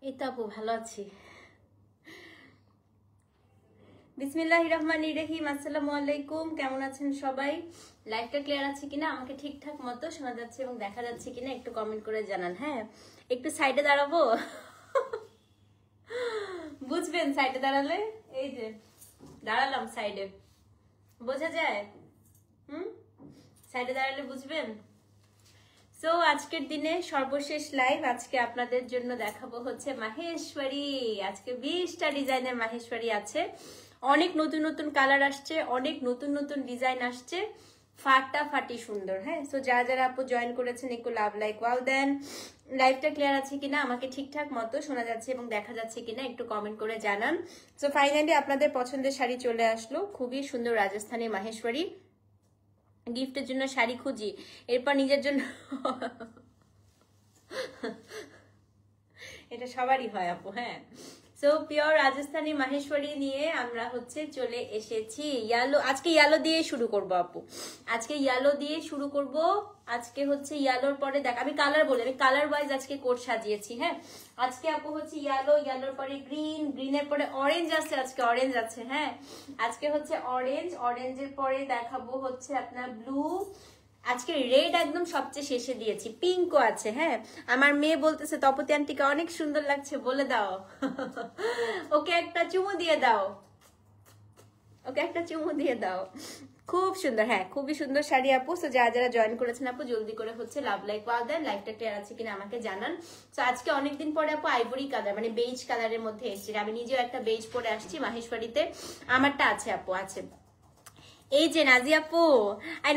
এই তো আপু ভালো আছি। বিসমিল্লাহির রহমানির রহিম। আসসালামু আলাইকুম, কেমন আছেন সবাই? লাইভটা ক্লিয়ার আছে কিনা, আমাকে ঠিকঠাক মতো শোনা যাচ্ছে এবং দেখা যাচ্ছে কিনা একটু কমেন্ট করে জানান। হ্যাঁ, একটু সাইডে দাঁড়াবো, বুঝবেন সাইডে দাঁড়ালে। এই যে দাঁড়ালাম সাইডে, বোঝা যায়? সাইডে দাঁড়ালে বুঝবেন। সো আজকের দিনে সর্বশেষ লাইভ, আজকে আপনাদের জন্য দেখাবো হচ্ছে মাহেশ্বরী। আজকে 20টা ডিজাইনের মাহেশ্বরী আছে, অনেক নতুন নতুন কালার আসছে, অনেক নতুন নতুন ডিজাইন আসছে, ফাটাফাটি সুন্দর। হ্যাঁ, সো যারা যারা আপু জয়েন করেছেন একটু লাভ লাইক ওয়াও দেন। লাইভটা ক্লিয়ার আছে কিনা, আমাকে ঠিকঠাক মতো শোনা যাচ্ছে এবং দেখা যাচ্ছে কিনা একটু কমেন্ট করে জানান। সো ফাইনালি আপনাদের পছন্দের শাড়ি চলে আসলো, খুবই সুন্দর রাজস্থানী মাহেশ্বরী। গিফটের জন্য শাড়ি খুঁজি, এরপর নিজের জন্য এটা সবারই হয় আপু। হ্যাঁ, সো পিওর রাজস্থানী মাহেশ্বরী নিয়ে আমরা হচ্ছে চলে এসেছি। ইয়ালো, আজকে ইয়ালো দিয়ে শুরু করব আপু, আজকে ইয়ালো দিয়ে শুরু করব। আজকে হচ্ছে ইয়ালোর পরে দেখ, আমি কালার বলি, আমি কালার ওয়াইজ আজকে কোড সাজিয়েছি। হ্যাঁ, আজকে আপু হচ্ছে ইয়ালো, ইয়ালোর পরে গ্রিন, গ্রিনের পরে অরেঞ্জ আছে, আজকে অরেঞ্জ আছে। হ্যাঁ, আজকে হচ্ছে অরেঞ্জ, অরেঞ্জের পরে দেখাবো হচ্ছে আপনার ব্লু, আজকে রেড একদম সবচেয়ে শেষে দিয়েছি, পিঙ্কও আছে। হ্যাঁ, আমার মেয়ে বলতেছে তপতি আন্টিকে অনেক সুন্দর লাগছে, বলে দাও ওকে একটা চুমু দিয়ে দাও, ওকে একটা চুমু দিয়ে দাও। খুব সুন্দর, হ্যাঁ খুবই সুন্দর শাড়ি আপু। তো যারা যারা জয়েন করেছেন আপু জলদি করে হচ্ছে লাভ লাইক ওয়াও দেন, লাইকটা ক্লিয়ার আছে কিনা আমাকে জানান। তো আজকে অনেকদিন পরে আপু আইভরি কালার মানে বেজ কালারের মধ্যে এসেছি, আমি নিজেও একটা বেজ পরে আসছি মাহেশ্বরীতে, আমারটা আছে আপু, আছে। এই যে নাজিয়া আপু,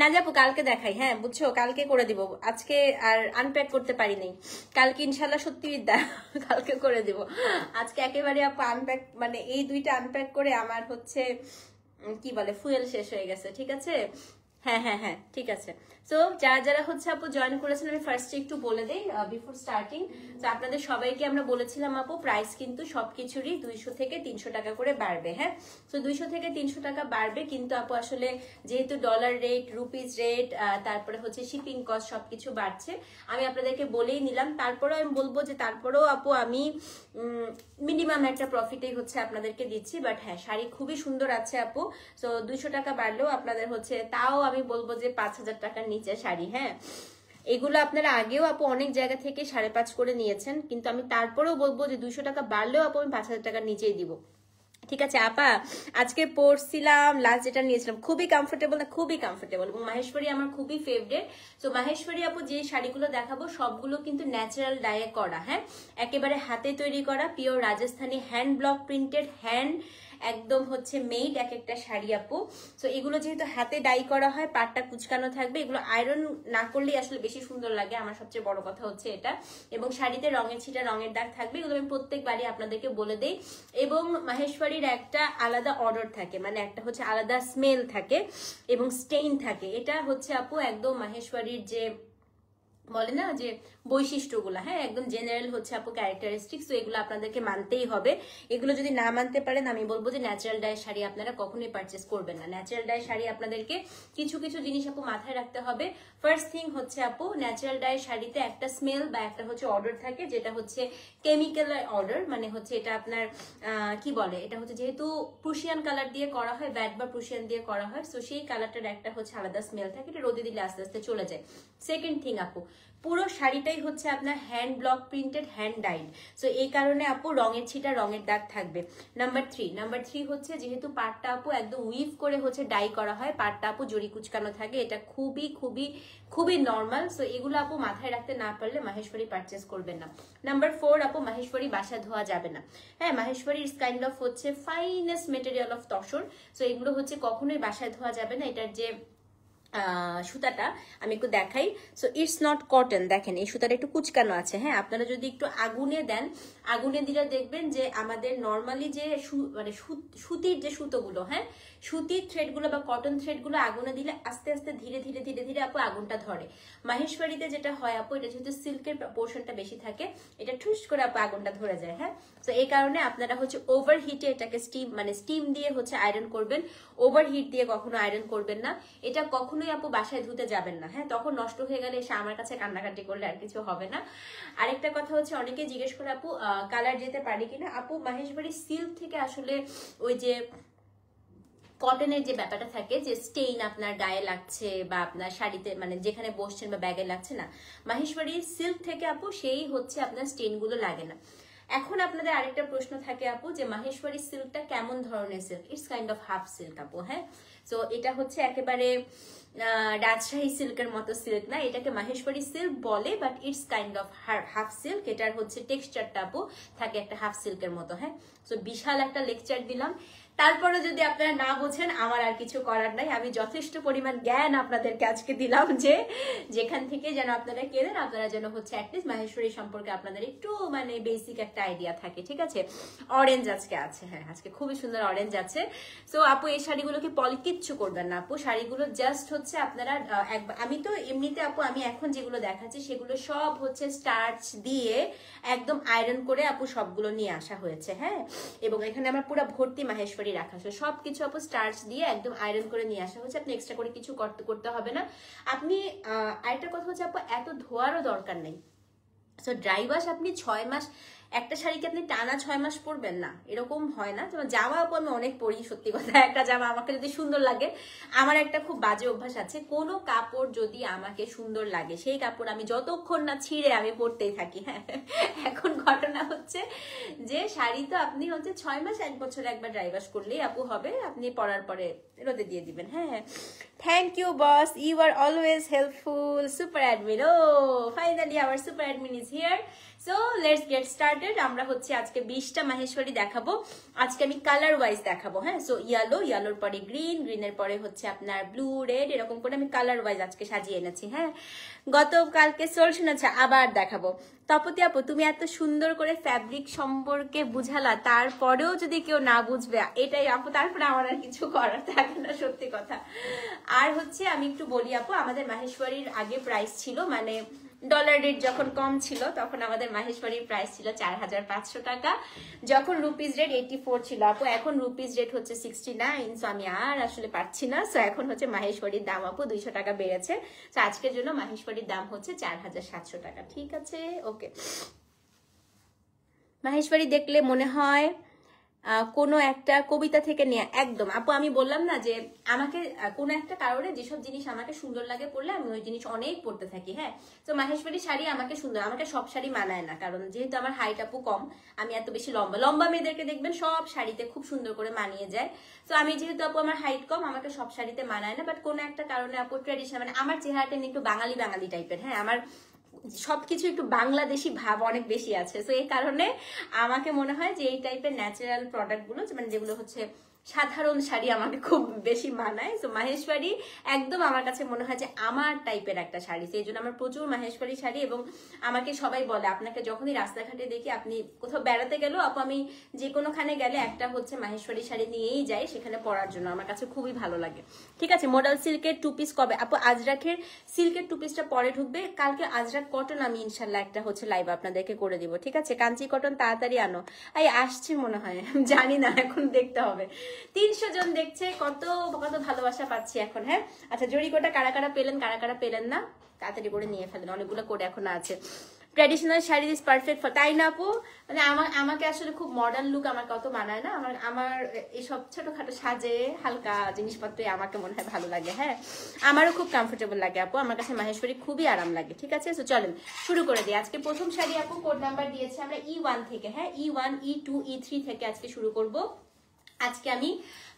নাজিয়া আপু কালকে দেখাই, হ্যাঁ বুঝছো, কালকে করে দিব, আজকে আর আনপ্যাক করতে পারি নাই, কালকে ইনশাল্লাহ সত্যি বিদ্যা কালকে করে দিব। আজকে একেবারে আপু আনপ্যাক মানে এই দুইটা আনপ্যাক করে আমার হচ্ছে কি বলে ফুয়েল শেষ হয়ে গেছে। ঠিক আছে, হ্যাঁ হ্যাঁ হ্যাঁ ঠিক আছে। সো যারা যারা হচ্ছে আপু জয়েন করেছেন আমি ফার্স্টে একটু বলে দেই বিফোর স্টার্টিং। তো আপনাদের সবাইকে আমরা বলেছিলাম আপু প্রাইস কিন্তু সবকিছুরই 200 থেকে 300 টাকা করে বাড়বে। হ্যাঁ, তো 200 থেকে 300 টাকা বাড়বে, কিন্তু আপু আসলে যেহেতু ডলার রেট, রুপিস রেট, তারপরে হচ্ছে শিপিং কস্ট সবকিছু বাড়ছে, আমি আপনাদেরকে বলেই নিলাম। তারপরেও আমি বলবো যে তারপরেও আপু আমি মিনিমাম একটা প্রফিটেই হচ্ছে আপনাদেরকে দিচ্ছি। বাট হ্যাঁ, শাড়ি খুবই সুন্দর আছে আপু। সো 200 টাকা বাড়লেও আপনাদের হচ্ছে, তাও আমি বলবো যে 5000 টাকার নিচে শাড়ি। হ্যাঁ, এগুলো আপনারা আগেও আপু অনেক জায়গা থেকে 5.5 করে নিয়েছেন, কিন্তু আমি তারপরেও বলবো যে 200 টাকা বাড়লেও আপু আমি 5000 টাকার নিচেই দিব। ঠিক আছে আপা, আজকে পরছিলাম লাস্ট যেটা নিয়েছিলাম, খুবই কমফোর্টেবল, না খুবই কমফোর্টেবল, এবং মাহেশ্বরী আমার খুবই ফেভারিট। তো মাহেশ্বরী আপু যে শাড়িগুলো দেখাবো সবগুলো কিন্তু ন্যাচারাল ডায়ে করা। হ্যাঁ, একেবারে হাতে তৈরি করা, pure Rajasthani hand block printed, hand একদম হচ্ছে মেড এক একটা শাড়ি আপু। তো এগুলো যেহেতু হাতে ডাই করা হয়, পাটটা কুচকানো থাকবে, এগুলো আয়রন না করলেই আসলে বেশি সুন্দর লাগে, আমার সবচেয়ে বড় কথা হচ্ছে এটা। এবং শাড়িতে রঙের ছিটা, রঙের দাগ থাকবে, এগুলো আমি প্রত্যেকবারই আপনাদেরকে বলে দেই। এবং মাহেশ্বরীর একটা আলাদা অর্ডার থাকে, মানে একটা হচ্ছে আলাদা স্মেল থাকে এবং স্টেইন থাকে, এটা হচ্ছে আপু একদম মাহেশ্বরীর যে বলে না যে বৈশিষ্ট্যগুলো, হ্যাঁ একদম জেনারেল হচ্ছে আপু ক্যারেক্টারিস্টিক্স। তো এগুলো আপনাদেরকে মানতেই হবে, এগুলো যদি না মানতে পারেন আমি বলবো যে ন্যাচারাল ডাই শাড়ি আপনারা কখনোই পারচেস করবেন না। ন্যাচারাল ডাই শাড়ি আপনাদেরকে কিছু কিছু জিনিস আপু মাথায় রাখতে হবে। ফার্স্ট থিং হচ্ছে আপু, ন্যাচারাল ডাই শাড়িতে একটা স্মেল বা একটা হচ্ছে অর্ডার থাকে, যেটা হচ্ছে কেমিক্যাল অর্ডার, মানে হচ্ছে এটা আপনার কি বলে, এটা হচ্ছে যেহেতু প্রুশিয়ান কালার দিয়ে করা হয়, ব্যাট বা প্রুশিয়ান দিয়ে করা হয়, তো সেই কালারটার একটা হচ্ছে আলাদা স্মেল থাকে, এটা রোদে দিলে আস্তে আস্তে চলে যায়। সেকেন্ড থিং আপু, পুরো শাড়িটাই হচ্ছে আপনার hand block printed, hand died. So এই কারণে আপু রঙের ছিটা, রঙের দাগ থাকবে। নাম্বার থ্রি হচ্ছে যেহেতু পাটটা আপু একদম উইভ করে হচ্ছে ডাই করা হয়, পাটটা আপু জড়ি কুচকানো থাকে, এটা খুবই খুবই খুবই নর্মাল। সো এগুলো আপু মাথায় রাখতে না পারলে মাহেশ্বরী পারচেস করবেন না। নাম্বার 4 আপু মাহেশ্বরী বাসায় ধোয়া যাবে না। হ্যাঁ, মাহেশ্বরী ইজ কাইন্ড অফ হচ্ছে finest material of tussar. So এগুলো হচ্ছে কখনোই বাসায় ধোয়া যাবে না। এটার যে সুতাটা আমি একটু দেখাই। সো ইটস নট কটন, দেখেন এই সুতাটা একটু কুচকানো আছে। হ্যাঁ, আপনারা যদি একটু আগুনে দেন, আগুনে দিলে দেখবেন যে আমাদের নর্মালি যে মানে সুতির যে সুতোগুলো, হ্যাঁ সুতির থ্রেডগুলো বা কটন থ্রেডগুলো আগুনে দিলে আস্তে আস্তে ধীরে ধীরে ধীরে ধীরে আপু আগুনটা ধরে। মাহেশ্বরীতে যেটা হয় আপু, এটা যেহেতু সিল্কের পোর্শনটা বেশি থাকে, এটা ঠুস করে আপু আগুনটা ধরে যায়। হ্যাঁ, তো এই কারণে আপনারা হচ্ছে ওভার হিটে এটাকে স্টিম দিয়ে হচ্ছে আয়রন করবেন। ওভার হিট দিয়ে কখনো আয়রন করবেন না। এটা কখনোই আপু বাসায় ধুতে যাবেন না। হ্যাঁ, তখন নষ্ট হয়ে গেলে এসে আমার কাছে কান্নাকাটি করলে আর কিছু হবে না। আরেকটা কথা হচ্ছে, অনেকে জিজ্ঞেস করে আপু কালার যেতে পারে কিনা। আপু মাহেশ্বরী সিল্ক থেকে আসলে ওই যে কটনের যে ব্যাপারটা থাকে যে স্টেইন আপনার গায়ে লাগছে বা আপনার শাড়িতে মানে যেখানে বসছেন বা ব্যাগে লাগছে না, মাহেশ্বরী সিল্ক থেকে আপু সেই হচ্ছে আপনার স্টেইন গুলো লাগে না। এখন আপনাদের আরেকটা প্রশ্ন থাকে আপু যে মাহেশ্বরী সিল্কটা কেমন ধরনের silk? It's kind of half silk আপু। হ্যাঁ, সো এটা হচ্ছে একেবারে রাজশাহী সিল্কের মতো সিল্ক না, এটাকে মাহেশ্বরী সিল্ক বলে, but it's kind of half silk. এটার হচ্ছে টেক্সচারটা আপু থাকে একটা হাফ সিল্কের মতো। হ্যাঁ, সো বিশাল একটা লেকচার দিলাম। তারপরে যদি আপনারা না বোঝেন আমার আর কিছু করার নাই, আমি যথেষ্ট পরিমাণ জ্ঞান আপনাদেরকে আজকে দিলাম যে যেখান থেকে যেন আপনারা কেনেন, আপনারা যেন হচ্ছে অ্যাটলিস্ট মাহেশ্বরী সম্পর্কে আপনাদের একটু মানে বেসিক একটা আইডিয়া থাকে। ঠিক আছে, অরেঞ্জ আজকে আছে। হ্যাঁ, আজকে খুবই সুন্দর অরেঞ্জ আছে। সো আপু এই শাড়িগুলোকে পলি কিচ্ছু করবেন না আপু, শাড়িগুলো জাস্ট হচ্ছে আপনারা আমি তো এমনিতে আপু আমি এখন যেগুলো দেখাচ্ছি সেগুলো সব হচ্ছে স্টার্চ দিয়ে একদম আয়রন করে আপু সবগুলো নিয়ে আসা হয়েছে। হ্যাঁ, এবং এখানে আমার পুরো ভর্তি মাহেশ্বরী রাখা আছে, সবকিছু আপু স্টার্চ দিয়ে একদম আয়রন করে নিয়ে আসা হচ্ছে। আপনি এক্সট্রা করে কিছু করতে হবে না। আপনি আরেকটা কথা হচ্ছে আপু এত ধোয়ারও দরকার নেই। সো ড্রাই ওয়াশ আপনি 6 মাস, একটা শাড়িকে আপনি টানা 6 মাস পরবেন না, এরকম হয় না। যেমন জামা আপু আমি অনেক পরি, সত্যি কথা। একটা জামা আমাকে যদি সুন্দর লাগে, আমার একটা খুব বাজে অভ্যাস আছে, কোনো কাপড় যদি আমাকে সুন্দর লাগে সেই কাপড় আমি যতক্ষণ না ছিঁড়ে আমি পরতেই থাকি। হ্যাঁ, এখন ঘটনা হচ্ছে যে শাড়ি তো আপনি হচ্ছে 6 মাস 1 বছর একবার ড্রাই ওয়াশ করলেই আপু হবে, আপনি পরার পরে রোদে দিয়ে দিবেন। হ্যাঁ, thank you boss, you are always helpful. Super admin, oh finally our super admin is here. So let's get started. আমরা হচ্ছে আজকে 20টা মাহেশ্বরী দেখাবো। আজকে আমি কালার ওয়াইজ দেখাবো। হ্যাঁ, সো ইয়ালোর পরে গ্রিন, গ্রিনের পরে হচ্ছে আপনার ব্লু, রেড, এরকম করে আমি কালার ওয়াইজ আজকে সাজিয়ে এনেছি। হ্যাঁ, গতকালকে সোল শুনেছে, আবার দেখাবো। তপতি আপু তুমি এত সুন্দর করে ফ্যাব্রিক সম্পর্কে বুঝালা, তারপরেও যদি কেউ না বুঝবে, এটাই আপু, তারপরে আমার আর কিছু করার থাকে না, সত্যি কথা। আর হচ্ছে আমি একটু বলি আপু, আমাদের মাহেশ্বরীর আগে প্রাইস ছিল মানে ডলার রেট যখন কম ছিল তখন আমাদের মাহেশ্বরীর প্রাইস ছিল 4500 টাকা, যখন রুপিস রেট 84 ছিল আপু। এখন রুপিস রেট হচ্ছে 69। সো আমি আর আসলে পাচ্ছি না। সো এখন হচ্ছে মাহেশ্বরীর দাম আপু 200 টাকা বেড়েছে। তো আজকের জন্য মাহেশ্বরীর দাম হচ্ছে 4700 টাকা। ঠিক আছে, ওকে। মাহেশ্বরী দেখলে মনে হয় কোনো একটা কবিতা থেকে নেয়া। একদম আপু, আমি বললাম না যে আমাকে কোনো একটা কারণে যেসব জিনিস আমাকে সুন্দর লাগে পড়লে আমি ওই জিনিস অনেক পড়তে থাকি। হ্যাঁ, তো মাহেশ্বরী শাড়ি আমাকে সুন্দর, আমাকে সব শাড়ি মানায় না, কারণ যেহেতু আমার হাইট আপু কম, আমি এত বেশি লম্বা মেয়েদেরকে দেখবেন সব শাড়িতে খুব সুন্দর করে মানিয়ে যায়। তো আমি যেহেতু আপু আমার হাইট কম, আমাকে সব শাড়িতে মানায় না। বাট কোনো একটা কারণে আপু ট্রেডিশনাল মানে আমার চেহারাটা একটু বাঙালি টাইপের। হ্যাঁ, আমার সবকিছু একটু বাংলাদেশি ভাব অনেক বেশি আছে। তো এই কারণে আমাকে মনে হয় যে এই টাইপের ন্যাচারাল প্রোডাক্ট গুলো মানে যেগুলো হচ্ছে সাধারণ শাড়ি আমাকে খুব বেশি মানায়। তো মাহেশ্বরী একদম আমার কাছে মনে হয় যে আমার টাইপের একটা শাড়ি, সেই জন্য আমার প্রচুর মাহেশ্বরী শাড়ি। এবং আমাকে সবাই বলে, আপনাকে যখনই রাস্তাঘাটে দেখি, আপনি কোথাও বেড়াতে গেলেও আপু আমি যে কোনোখানে গেলে একটা হচ্ছে মাহেশ্বরী শাড়ি নিয়েই যাই সেখানে পরার জন্য, আমার কাছে খুবই ভালো লাগে। ঠিক আছে, মডেল সিল্কের টু পিস কবে আপু? আজরাকের সিল্কের টু পিসটা পরে ঢুকবে, কালকে আজরাক কটন আমি ইনশাল্লাহ একটা হচ্ছে লাইভ আপনাদেরকে করে দিব। ঠিক আছে, কাঞ্চি কটন তাড়াতাড়ি আনো। এই আসছে মনে হয়, জানি না, এখন দেখতে হবে। 300 জন দেখছে, কত কত ভালোবাসা পাচ্ছি এখন। হ্যাঁ, আচ্ছা, জরিকোটা কারা কারা পেলেন, কারা কারা পেলেন না তাড়াতাড়ি করে নিয়ে ফেলেন, অনেকগুলো কোড এখন আছে। Traditional sari is perfect for, তাই না আপু? মানে আমাকে আসলে খুব মডার্ন লুক আমার কত মানায় না, আমার এইসব ছোটখাটো সাজে হালকা জিনিসপত্রই আমাকে মনে হয় ভালো লাগে। হ্যাঁ, আমারও খুব কমফোর্টেবল লাগে আপু, আমার কাছে মাহেশ্বরী খুবই আরাম লাগে। ঠিক আছে, তো চলেন শুরু করে দিই। আজকে প্রথম শাড়ি আপু কোড নাম্বার দিয়েছে আমরা E1 থেকে। হ্যাঁ, E1, E2, E3 থেকে আজকে শুরু করব। আজকে আমি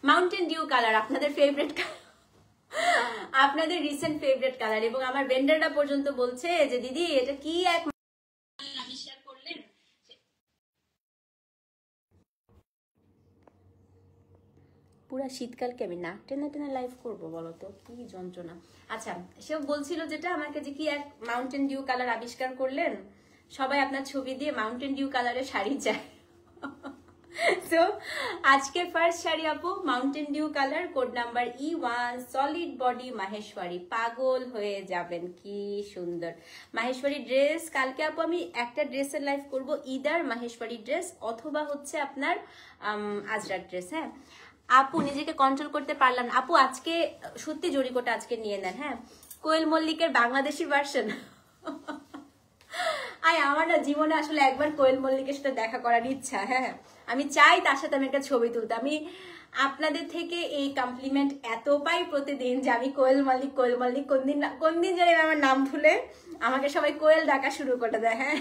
মাউন্টেন ডিউ কালার, আপনাদের ফেভারিট আপনাদের রিসেন্ট ফেভারিট কালার, এবং আমার ভেন্ডাররা পর্যন্ত বলছে যে দিদি এটা কি এক আবিষ্কার করলেন। পুরা শীতকালকে আমি নাক টেনে টেনে লাইভ করবো, বলতো কি যন্ত্রণা। আচ্ছা, সেও বলছিল যেটা আমাকে যে কি এক মাউন্টেন ডিউ কালার আবিষ্কার করলেন, সবাই আপনার ছবি দিয়ে মাউন্টেন ডিউ কালারের শাড়ি চায়। সো আজকে ফার্স্ট শাড়ি আপু Mountain Dew colour, code number E1, solid body Maheshwari, পাগল হয়ে যাবেন, কি সুন্দর মাহেশ্বরী ড্রেস। কালকে আপু আমি একটা ড্রেসের লাইভ করব, ইদার মাহেশ্বরী ড্রেস অথবা হচ্ছে আপনার আজরাক ড্রেস। হ্যাঁ আপু, নিজেকে কন্ট্রোল করতে পারলাম না আপু, আজকে সত্যি জরিকোটা আজকে নিয়ে নেন। হ্যাঁ, কোয়েল মল্লিকের বাংলাদেশি ভার্সন। আমার না জীবনে আসলে একবার কোয়েল মল্লিকের সাথে দেখা করার ইচ্ছা। হ্যাঁ, আমি চাই তার সাথে আমি একটা ছবি তুলতে। আমি আপনাদের থেকে এই কমপ্লিমেন্ট এত পাই প্রতিদিন যে আমি কোয়েল মল্লিক কোন দিন জানি আমার নাম ভুলে আমাকে সবাই কোয়েল ডাকা শুরু করে দেয়। হ্যাঁ,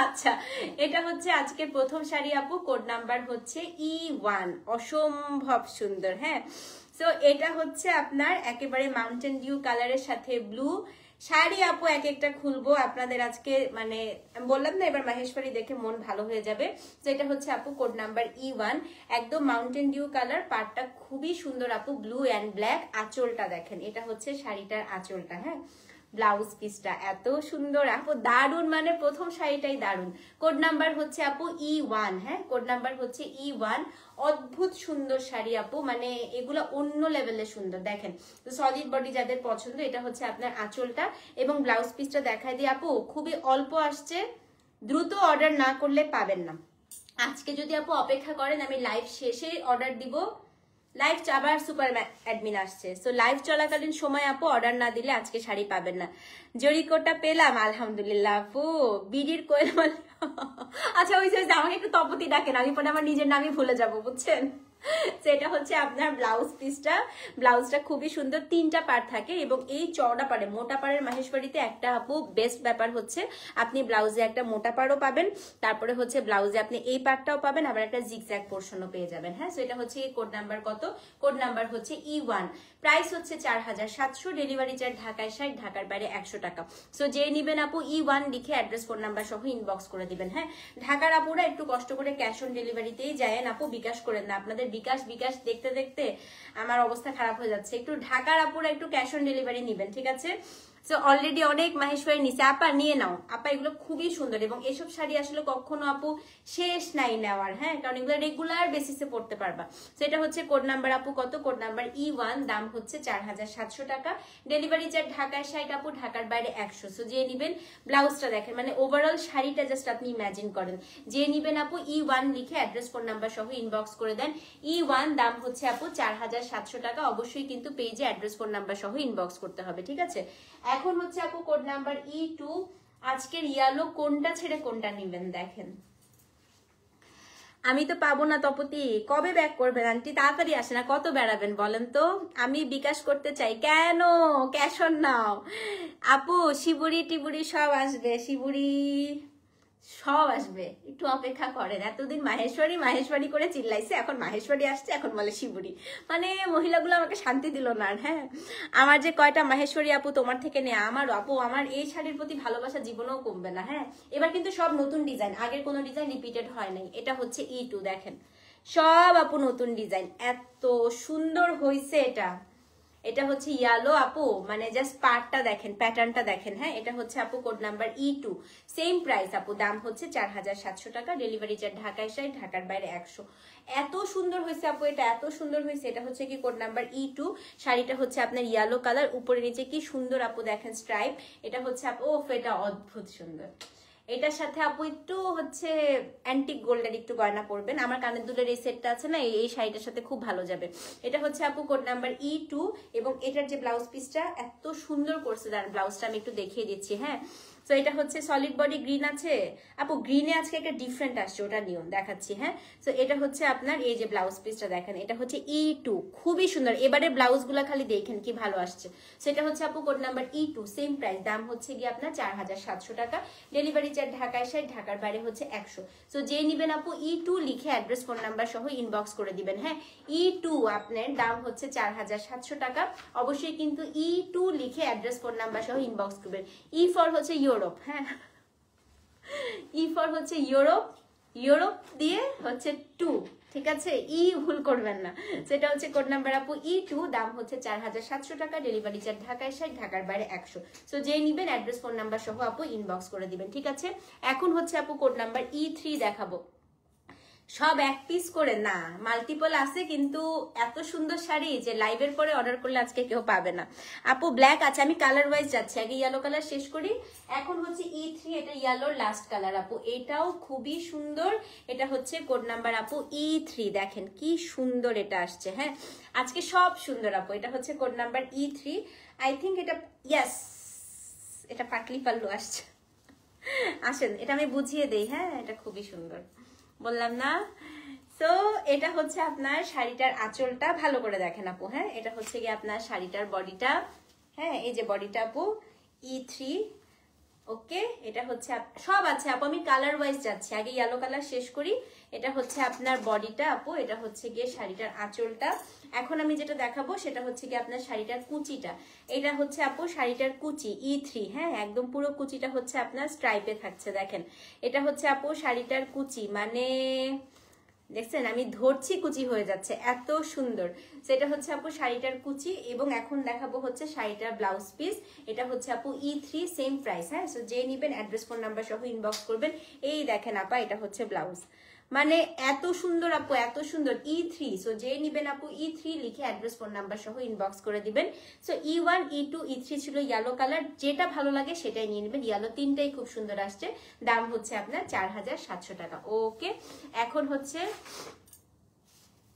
আচ্ছা, এটা হচ্ছে আজকের প্রথম শাড়ি আপু, কোড নাম্বার হচ্ছে E1, অসম্ভব সুন্দর। হ্যাঁ, সো এটা হচ্ছে আপনার একেবারে মাউন্টেন ডিউ কালারের সাথে ব্লু শাড়ি আপু। এক একটা খুলবো আপনাদের আজকে, মানে বললাম না এবার মাহেশ্বরী দেখে মন ভালো হয়ে যাবে। তো এটা হচ্ছে আপু কোড নাম্বার E1, একদম মাউন্টেন ডিউ কালার, পাড়টা খুবই সুন্দর আপু, ব্লু অ্যান্ড ব্ল্যাক। আঁচলটা দেখেন, এটা হচ্ছে শাড়িটার আঁচলটা। হ্যাঁ, ব্লাউজ পিসটা এত সুন্দর আপু, দারুন, মানে প্রথম শাড়িটাই দারুন। কোড নাম্বার হচ্ছে আপু E1। হ্যাঁ, কোড নাম্বার হচ্ছে E1, অদ্ভুত সুন্দর শাড়ি আপু, মানে এগুলো অন্য লেভেলের সুন্দর। দেখেন, তো সলিড বডি যাদের পছন্দ, এটা হচ্ছে আপনার আঁচলটা এবং ব্লাউজ পিসটা দেখাই দিই আপু, খুবই অল্প আসছে, দ্রুত অর্ডার না করলে পাবেন না। আজকে যদি আপু অপেক্ষা করেন আমি লাইভ শেষে অর্ডার দিব। লাইভ আবার সুপার অ্যাডমিন আসছে, সো লাইভ চলাকালীন সময় আপু অর্ডার না দিলে আজকে শাড়ি পাবেন না। জরিকোটা পেলাম আলহামদুলিল্লাহ আপু, বিডির কোয়েল মল্লিক। আচ্ছা, ওই যে আমাকে একটু তপতি ডাকেন, আমি পরে আমার নিজের নামই ভুলে যাবো, বুঝছেন। সেটা হচ্ছে আপনার ব্লাউজ পিসটা, ব্লাউজটা খুবই সুন্দর, 3টা পাড় থাকে এবং এই চওড়া পাড়ে, মোটা পাড়ের মাহেশ্বরীতে একটা আপু বেস্ট ব্যাপার হচ্ছে আপনি ব্লাউজে একটা মোটা পাড়ও পাবেন, তারপরে হচ্ছে ব্লাউজে আপনি এই পাড়টাও পাবেন, আবার একটা জিগজ্যাগ পোর্শনও পেয়ে যাবেন। হ্যাঁ, সেটা হচ্ছে কোড নাম্বার কত, কোড নাম্বার হচ্ছে E1, প্রাইস হচ্ছে 4700, ডেলিভারি চার্জ ঢাকায় 60, ঢাকার বাইরে 100 টাকা। সো যে নিবেন আপু E1 লিখে অ্যাড্রেস ফোন নাম্বার সহ ইনবক্স করে দিবেন। হ্যাঁ, ঢাকার আপুরা একটু কষ্ট করে ক্যাশ অন ডেলিভারিতেই যায়েন আপু, বিকাশ করেন না, আপনাদের বিকাশ দেখতে দেখতে আমার অবস্থা খারাপ হয়ে যাচ্ছে। একটু ঢাকার আপুরা একটু ক্যাশ অন ডেলিভারি নিবেন, ঠিক আছে। সো অলরেডি অনেক মাহেশ্বরী নিচে, আপা নিয়ে নাও আপা, এগুলো খুবই সুন্দর এবং এসব শাড়ি আসলে কখনো আপু শেষ নাই নেওয়ার। হ্যাঁ, কারণ এগুলো রেগুলার বেসিসে পড়তে পারবা। সেটা হচ্ছে কোড নাম্বার আপু কত, কোড নাম্বার E1, দাম হচ্ছে 4700 টাকা, ডেলিভারি চার্জ ঢাকায় 60 আপু, ঢাকার বাইরে 100। সো যে নিবেন, ব্লাউজটা দেখেন, মানে ওভারঅল শাড়িটা জাস্ট আপনি ইমাজিন করেন। যে নিবেন আপু E1 লিখে অ্যাড্রেস ফোন নাম্বার সহ ইনবক্স করে দেন। E1 দাম হচ্ছে আপু 4700 টাকা, অবশ্যই কিন্তু পেজে অ্যাড্রেস ফোন নাম্বার সহ ইনবক্স করতে হবে, ঠিক আছে। এখন হচ্ছে আপু কোড নাম্বার E2, আজকের ইয়ালো কোনটা ছেড়ে কোনটা নিবেন দেখেন। আমি তো পাবো না তপতি, কবে ব্যাক করবেন আন্টি, তাড়াতাড়ি আসে না, কত বেড়াবেন বলেন তো, আমি বিকাশ করতে চাই। কেন ক্যাশ অন নাও আপু, শিবুরি টিবুরি সব আসবে, শিবুরি সব আসবে, একটু অপেক্ষা করেন। এতদিন মাহেশ্বরী করে চিল্লাইছে, এখন মাহেশ্বরী আসছে, এখন বলে শিবুরি, মানে মহিলাগুলো আমাকে শান্তি দিল না। হ্যাঁ, আমার যে কয়টা মাহেশ্বরী আপু তোমার থেকে নেয়া, আমার আপু আমার এই শাড়ির প্রতি ভালোবাসা জীবনেও কমবে না। হ্যাঁ, এবার কিন্তু সব নতুন ডিজাইন, আগের কোনো ডিজাইন রিপিটেড হয় নাই। এটা হচ্ছে E2, দেখেন সব আপু নতুন ডিজাইন, এত সুন্দর হয়েছে। এটা হচ্ছে ইয়ালো আপু, মানে জাস্ট পার্টটা দেখেন, প্যাটার্নটা দেখেন। হ্যাঁ, এটা হচ্ছে আপু code number E2, same price আপু, দাম হচ্ছে 4700 টাকা, ডেলিভারি চার্জ ঢাকায় 60, ঢাকার বাইরে 100। এত সুন্দর হয়েছে আপু, এটা এত সুন্দর হয়েছে। এটা হচ্ছে কি কোড নাম্বার E2, শাড়িটা হচ্ছে আপনার ইয়েলো কালার, উপরে নিচে কি সুন্দর আপু দেখেন স্ট্রাইপ। এটা হচ্ছে আপু, ওফ এটা অদ্ভুত সুন্দর। এটার সাথে আপু একটু হচ্ছে অ্যান্টিক গোল্ডের একটু গয়না পরবেন, আমার কানের দুলের এই সেটটা আছে না, এই শাড়িটার সাথে খুব ভালো যাবে। এটা হচ্ছে আপু কোড নাম্বার E2 এবং এটার যে ব্লাউজ পিসটা এত সুন্দর করছে, ব্লাউজটা আমি একটু দেখিয়ে দিচ্ছি। হ্যাঁ, তো এটা হচ্ছে সলিড বডি গ্রিন আছে আপু, গ্রিনে আজকে একটা ডিফারেন্ট আসছে, ওটা নিয়ম দেখাচ্ছি। হ্যাঁ, তো এটা হচ্ছে আপনার এই যে ব্লাউজ পিসটা দেখেন, এটা হচ্ছে E2, খুবই সুন্দর। এবারে ব্লাউজ গুলা খালি দেখেন কি ভালো আসছে। সেটা হচ্ছে আপু code number E2, same price, দাম হচ্ছে গিয়ে আপনার 4700 টাকা। ডেলিভারি চার্জ ঢাকায় 60, ঢাকার বাইরে হচ্ছে 100। তো যে নিবেন আপু E2 লিখে অ্যাড্রেস ফোন নাম্বার সহ ইনবক্স করে দিবেন। হ্যাঁ, E2 আপনার দাম হচ্ছে 4700 টাকা। অবশ্যই কিন্তু E2 লিখে অ্যাড্রেস ফোন নাম্বার সহ ইনবক্স করবেন। E ফর হচ্ছে ইউরোপ, হ্যাঁ, ই ফর হচ্ছে ইউরোপ, ইউরোপ দিয়ে হচ্ছে 2, ঠিক আছে, ই ভুল করবেন না। সেটা হচ্ছে কোড নাম্বার আপু E2, দাম হচ্ছে 4700 টাকা। ডেলিভারি চার্জ ঢাকায় 60, ঢাকার বাইরে 100। সো যে নিবেন অ্যাড্রেস ফোন নাম্বার সহ আপু ইনবক্স করে দিবেন, ঠিক আছে। এখন হচ্ছে আপু কোড নাম্বার E3 দেখাবো। সব এক পিস করে না, মাল্টিপল আছে, কিন্তু এত সুন্দর শাড়ি যে লাইভের পরে অর্ডার করলে আজকে কেউ পাবে না। আপু ব্ল্যাক আছে, আমি কালার ওয়াইজ যাচ্ছি, আগে ইয়েলো কালার শেষ করি। এখন হচ্ছে E3, এটা ইয়েলোর লাস্ট কালার আপু, এটাও খুবই সুন্দর। এটা হচ্ছে কোড নাম্বার আপু E3, দেখেন কি সুন্দর এটা আসছে। হ্যাঁ, আজকে সব সুন্দর আপু। এটা হচ্ছে code number E3, I think এটা, ইয়েস, এটা পাটলি পাল্লু আসছে। আসেন এটা আমি বুঝিয়ে দেই। হ্যাঁ, এটা খুবই সুন্দর, বললাম না। সো এটা হচ্ছে আপনার শাড়িটার আঁচলটা, ভালো করে দেখেন আপু। হ্যাঁ, এটা হচ্ছে কি আপনার শাড়িটার বডিটা। হ্যাঁ, এই যে বডিটা আপু E3, ওকে। এটা হচ্ছে সব আছে আপু, আমি কালার ওয়াইজ যাচ্ছি, আগে ইয়েলো কালার শেষ করি। এটা হচ্ছে আপনার বডিটা আপু, এটা হচ্ছে গিয়ে শাড়িটার আঁচলটা। এখন আমি যেটা দেখাবো সেটা হচ্ছে গিয়ে আপনার শাড়িটার কুচিটা। এটা হচ্ছে আপু শাড়িটার কুচি E3, হ্যাঁ, একদম পুরো কুচিটা হচ্ছে আপনার স্ট্রাইপে থাকছে, দেখেন। এটা হচ্ছে আপু শাড়িটার কুচি, মানে দেখছেন আমি ধরছি কুচি হয়ে যাচ্ছে, এত সুন্দর। সেটা হচ্ছে আপু শাড়িটার কুচি। এবং এখন দেখাবো হচ্ছে শাড়িটার ব্লাউজ পিস। এটা হচ্ছে আপু E3, সেম প্রাইস। হ্যাঁ, সো যে নিবেন অ্যাড্রেস ফোন নাম্বার সহ ইনবক্স করবেন। এই দেখেন আপা, এটা হচ্ছে ব্লাউজ, মানে এত সুন্দর আপু, এত সুন্দর E3। সো যে নিবেন আপু E3 লিখে অ্যাড্রেস ফোন নাম্বার সহ ইনবক্স করে দিবেন। সো E1, E2, E3 ছিল ইয়েলো কালার, যেটা ভালো লাগে সেটাই নিয়ে নেবেন। ইয়েলো তিনটাই খুব সুন্দর আসছে, দাম হচ্ছে আপনার 4700 টাকা। ওকে, এখন হচ্ছে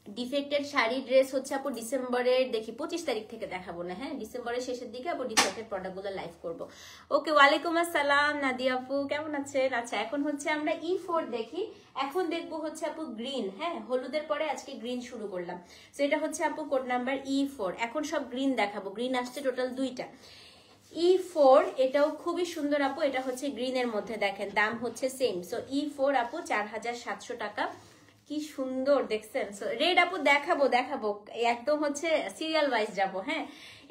ডিফেক্টেড শাড়ি ড্রেস হচ্ছে আপু ডিসেম্বরের, দেখি 25 তারিখ থেকে দেখাবো না। হ্যাঁ, ডিসেম্বরের শেষের দিকে আপু ডিফেক্টেড প্রোডাক্টগুলো লাইভ করব। ওকে, ওয়ালাইকুম আসসালাম নাদিয়া আপু, কেমন আছেন? আচ্ছা, এখন হচ্ছে আমরা E4 দেখি। এখন দেখবো হচ্ছে আপু গ্রিন। হ্যাঁ, হলুদের পরে আজকে গ্রিন শুরু করলাম। তো এটা হচ্ছে আপু কোড নাম্বার E4। এখন সব গ্রিন দেখাবো, গ্রিন আসছে টোটাল 2টা। E4 এটাও খুবই সুন্দর আপু, এটা হচ্ছে গ্রিনের মধ্যে, দেখেন দাম হচ্ছে সেম। সো E4 আপু 4700 টাকা। কি সুন্দর দেখছেন। সো রেড আপু দেখাবো, দেখাবো একদম হচ্ছে সিরিয়াল ওয়াইজ যাবো। হ্যাঁ,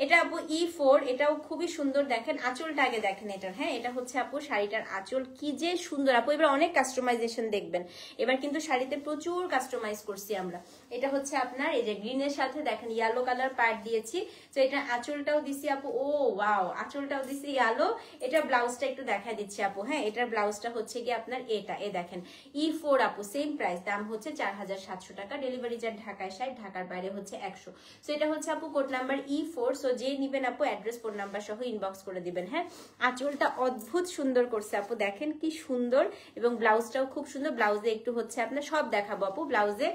এটা আপু E4, এটাও খুবই সুন্দর, দেখেন আঁচলটা আগে দেখেন এটার। হ্যাঁ, এটা হচ্ছে আপু শাড়িটার আঁচল, কি যে সুন্দর আপু। এবার অনেক কাস্টমাইজেশন দেখবেন, এবার কিন্তু শাড়িতে প্রচুর কাস্টমাইজ করছি আমরা। এটা হচ্ছে আপনার এই যে গ্রিনের সাথে দেখেন ইয়েলো কালার পার্ট দিয়েছি। তো এটা আঁচলটাও দিছি আপু, ও ওয়াও, আঁচলটাও দিছি ইয়েলো। এটা ব্লাউজটা একটু দেখা দিচ্ছি আপু। হ্যাঁ, এটার ব্লাউজটা হচ্ছে কি আপনার এটা, এ দেখেন E4 আপু, সেম প্রাইস, দাম হচ্ছে 4700 টাকা। ডেলিভারি চার্জ ঢাকায় 60, ঢাকার বাইরে হচ্ছে 100। সো এটা হচ্ছে আপু কোড নাম্বার E4। সো যে নিবেন আপু অ্যাড্রেস ফোন নাম্বার সহ ইনবক্স করে দিবেন। হ্যাঁ, আঁচলটা অদ্ভুত সুন্দর করছে আপু, দেখেন কি সুন্দর। এবং ব্লাউজটাও খুব সুন্দর। ব্লাউজে একটু হচ্ছে আপনার সব দেখাবো আপু। ব্লাউজে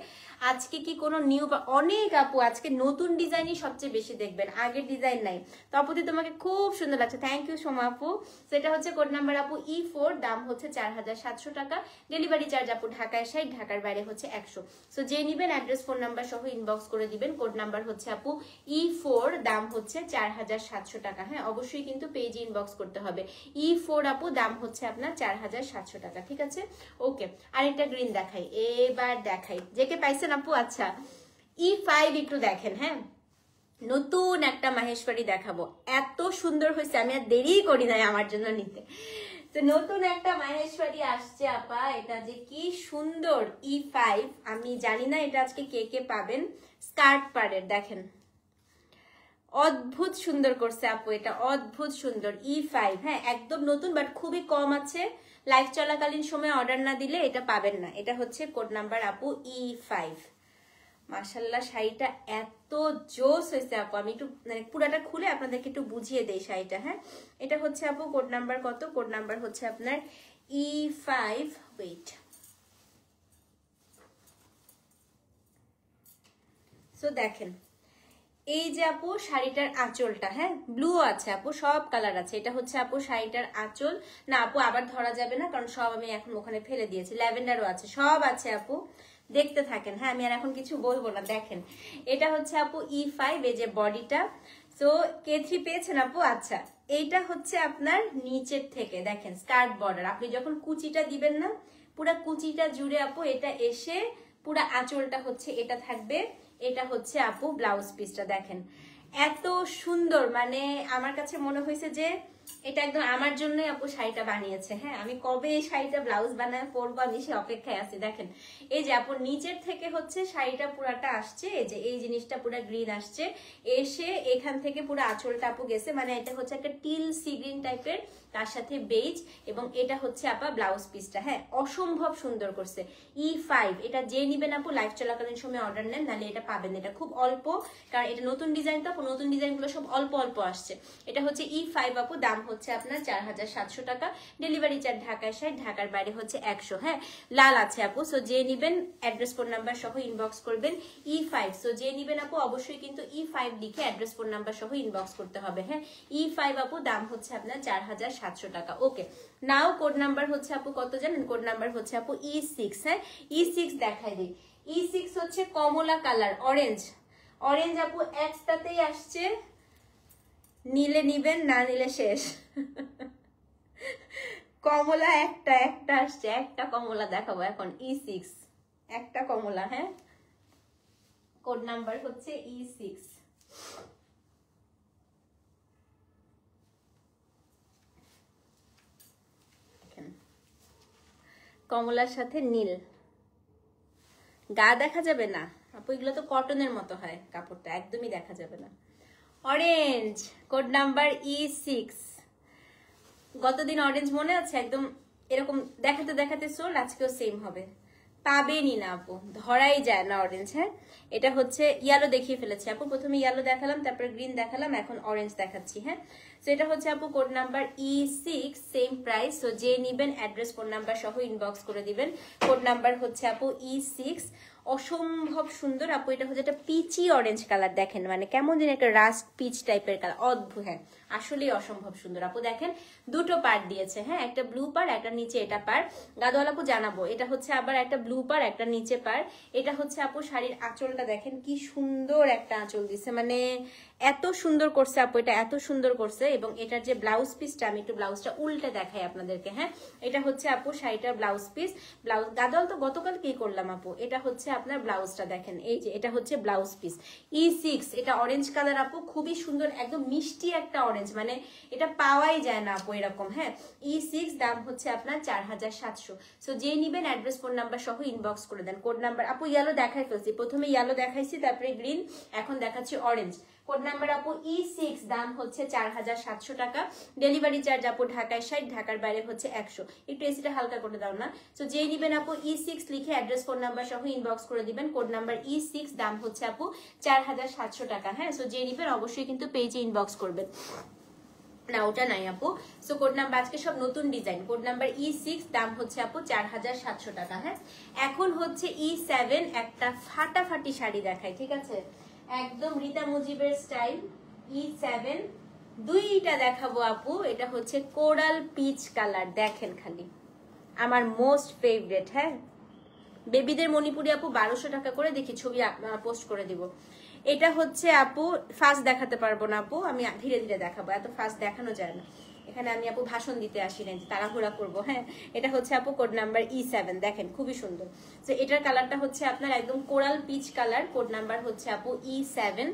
আজকে কি কোনো নিউ, অনেক আপু আজকে নতুন ডিজাইনই সবচেয়ে বেশি দেখবেন, আগের ডিজাইন নাই। তো আপুদি তোমাকে খুব সুন্দর লাগছে, থ্যাংক ইউ সোমা আপু। সেটা হচ্ছে কোড নাম্বার আপু E4, দাম হচ্ছে 4700 টাকা। ডেলিভারি চার্জ আপু ঢাকায় 60, ঢাকার বাইরে হচ্ছে 100। সো যে নিবেন অ্যাড্রেস ফোন নাম্বার সহ ইনবক্স করে দিবেন। কোড নাম্বার হচ্ছে আপু E4, দাম হচ্ছে 4700 টাকা। হ্যাঁ, অবশ্যই কিন্তু পেজে ইনবক্স করতে হবে। E4 আপু, দাম হচ্ছে আপনার 4700 টাকা, ঠিক আছে। ওকে, আরেকটা গ্রিন দেখাই, এবার দেখাই যে কে পাইছেন আপু। আচ্ছা, E5 একটু দেখেন। হ্যাঁ, নতুন একটা মাহেশ্বরী দেখাবো, এত সুন্দর হয়েছে, আমি আর দেরি করি নাই আমার জন্য নিতে। তো নতুন একটা মাহেশ্বরী আসছে আপা, এটা যে কি সুন্দর E5, আমি জানি না এটা আজকে কে কে পাবেন। স্কার্ট পাড়ের দেখেন, অদ্ভুত সুন্দর করছে আপু, এটা অদ্ভুত সুন্দর E5। হ্যাঁ, একদম নতুন, বাট খুবই কম আছে। লাইভ চলাকালীন সময় অর্ডার না দিলে এটা পাবেন না। এটা হচ্ছে কোড নাম্বার আপু E5। মাশাল্লাহ, শাড়িটা এত জোস হয়েছে আপু, আমি একটু মানে পুরাটা খুলে আপনাদেরকে একটু বুঝিয়ে দেই শাড়িটা। হ্যাঁ, এটা হচ্ছে আপু কোড নাম্বার কত, কোড নাম্বার হচ্ছে আপনার E5, ওয়েট। সো দেখেন এই যে আপু শাড়িটার আঁচলটা, হ্যাঁ ব্লু আছে আপু, সব কালার আছে। এটা হচ্ছে আপু শাড়িটার আঁচল। না আপু আবার ধরা যাবে না, কারণ সব আমি এখন ওখানে ফেলে দিয়েছি। ল্যাভেন্ডারও আছে, সব আছে আপু, দেখতে থাকেন। হ্যাঁ আমি আর এখন কিছু বলবো না, দেখেন। এটা হচ্ছে আপু E5, এই যে বডিটা। সো K3 পেয়েছেন আপু? আচ্ছা, এইটা হচ্ছে আপনার নিচের থেকে দেখেন স্কার্ট বর্ডার। আপনি যখন কুচিটা দিবেন না, পুরা কুচিটা জুড়ে আপু এটা এসে পুরা আঁচলটা হচ্ছে এটা থাকবে। এটা হচ্ছে আপু ব্লাউজ পিসটা, দেখেন এত সুন্দর। মানে আমার কাছে মনে হয়েছে যে এটা একদম আমার জন্যই আপু শাড়িটা বানিয়েছে। হ্যাঁ আমি কবে এই শাড়িটা ব্লাউজ বানায় পরবো আমি সে অপেক্ষায় আছি। দেখেন এই যে আপু নিচের থেকে হচ্ছে শাড়িটা পুরাটা আসছে, এই যে এই জিনিসটা পুরা গ্রিন আসছে, এসে এখান থেকে পুরো আঁচলটা আপু গেছে। মানে এটা হচ্ছে একটা টিল সি গ্রিন টাইপের, তার সাথে বেজ, এবং এটা হচ্ছে আপা ব্লাউজ পিসটা। হ্যাঁ অসম্ভব সুন্দর করছে। E5 এটা যে নিবেন আপু লাইভ চলাকালীন সময় অর্ডার নেন, নাহলে এটা পাবেন। এটা খুব অল্প, কারণ এটা নতুন ডিজাইন তো, নতুন ডিজাইন গুলো সব অল্প অল্প আসছে। এটা হচ্ছে E5 আপু, দাম হচ্ছে আপনার 4700 টাকা। ডেলিভারি চার্জ ঢাকায় 60, ঢাকার বাইরে হচ্ছে 100। হ্যাঁ লাল আছে আপু, সো যে নিবেন অ্যাড্রেস ফোন নাম্বার সহ ইনবক্স করবেন। E5 সো যে নিবেন আপু অবশ্যই কিন্তু E5 লিখে অ্যাড্রেস ফোন নাম্বার সহ ইনবক্স করতে হবে। হ্যাঁ E5 আপু, দাম হচ্ছে আপনার 4700 টাকা। ওকে নাও কোড নাম্বার হচ্ছে আপু কত জানেন? কোড নাম্বার হচ্ছে আপু E6। হ্যাঁ E6 দেখাই দিই। E6 হচ্ছে কমলা কালার, অরেঞ্জ। অরেঞ্জ আপু একটাতেই আসছে, নিলে নিবেন, না নিলে শেষ। কমলা একটা একটা আসছে, একটা কমলা দেখাবো এখন। E6 একটা কমলা। হ্যাঁ কোড নাম্বার হচ্ছে E6। কমলার সাথে নীল, গা দেখা যাবে না আপু, এগুলো তো কটনের মতো হয় কাপড়টা, একদমই দেখা যাবে না। Orange code number E6। গতদিন অরেঞ্জ মনে আছে, একদম এরকম দেখাতে দেখাতে সোল, আজকেও সেম হবে। পাবেনই না আপু, ধরাই যায় না অরেঞ্জ। হ্যাঁ এটা হচ্ছে ইয়েলো দেখিয়ে ফেলেছি আপু, প্রথমে ইয়েলো দেখালাম, তারপরে গ্রিন দেখালাম, এখন অরেঞ্জ দেখাচ্ছি। হ্যাঁ তো এটা হচ্ছে আপু code number E6, same price. তো যে নিবেন অ্যাড্রেস ফোন নাম্বার সহ ইনবক্স করে দিবেন। কোড নাম্বার হচ্ছে আপু E6। অসম্ভব সুন্দর আপু, এটা হচ্ছে একটা পিচি অরেঞ্জ কালার, দেখেন মানে কেমন যেন একটা রাস্ট পিচ টাইপের কালার, অদ্ভুত। হ্যাঁ আসলেই অসম্ভব সুন্দর আপু। দেখেন দুটো পার্ট দিয়েছে, হ্যাঁ একটা ব্লু পার, একটা নিচে এটা পার। গাদোয়াল আপু জানাবো, এটা হচ্ছে আবার একটা ব্লু পার, একটা নিচে পার। এটা হচ্ছে আপু শাড়ির আঁচলটা, দেখেন কি সুন্দর একটা আঁচল দিছে, মানে এত সুন্দর করছে আপু, এটা এত সুন্দর করছে। এবং এটার যে ব্লাউজ পিসটা, আমি একটু ব্লাউজটা উল্টে দেখাই আপনাদেরকে। হ্যাঁ এটা হচ্ছে আপু শাড়িটার ব্লাউজ পিস। ব্লাউজ গাদোয়াল তো গতকাল কি করলাম আপু, এটা হচ্ছে আপনার ব্লাউজটা, দেখেন এই যে এটা হচ্ছে ব্লাউজ পিস। E6 এটা অরেঞ্জ কালার আপু, খুবই সুন্দর, একদম মিষ্টি একটা অরেঞ্জ, মানে এটা পাওয়াই যায় না আপু এরকম। হ্যাঁ E6 দাম হচ্ছে আপনার 4700। সো যে নিবেন অ্যাড্রেস ফোন নাম্বার সহ ইনবক্স করে দেন। কোড নাম্বার আপু ইয়েলো দেখাই ফেলছি, প্রথমে ইয়েলো দেখাইছি, তারপরে গ্রিন, এখন দেখাচ্ছি অরেঞ্জ। কোড নাম্বার আপু E6, দাম হচ্ছে 4700 টাকা। ডেলিভারি চার্জ আপু ঢাকায় 60, ঢাকার বাইরে হচ্ছে 100। একটু এসিটা হালকা করে দাও না। তো যেই নিবেন আপু E6 লিখে অ্যাড্রেস ফোন নাম্বার সহ ইনবক্স করে দিবেন। কোড নাম্বার E6, দাম হচ্ছে আপু 4700 টাকা। হ্যাঁ সো যে নিবেন অবশ্যই কিন্তু পেজে ইনবক্স করবেন। না ওটা নাই আপু। সো কোড নাম্বার আজকে সব নতুন ডিজাইন। কোড নাম্বার E6, দাম হচ্ছে আপু 4700 টাকা। হ্যাঁ এখন হচ্ছে E7, একটা ফাটাফাটি শাড়ি দেখাই, ঠিক আছে, একদম রীতা মুজিবের স্টাইল। E7 দুইটা দেখাবো আপু। এটা হচ্ছে কোরাল পিচ কালার, দেখেন খালি আমার মোস্ট ফেভারিট। হ্যাঁ বেবিদের মণিপুরি আপু 1200 টাকা করে, দেখি ছবি পোস্ট করে দিব। এটা হচ্ছে আপু ফার্স্ট দেখাতে পারবো না আপু, আমি ধীরে ধীরে দেখাবো, এত ফার্স্ট দেখানো যায় না। এখানে আমি আপু ভাষণ দিতে আসি না, তাড়াহুড়া করবো। হ্যাঁ এটা হচ্ছে আপু কোড নাম্বার E7, দেখেন খুবই সুন্দর। তো এটার কালারটা হচ্ছে আপনার একদম coral peach colour. Code number হচ্ছে আপু E7।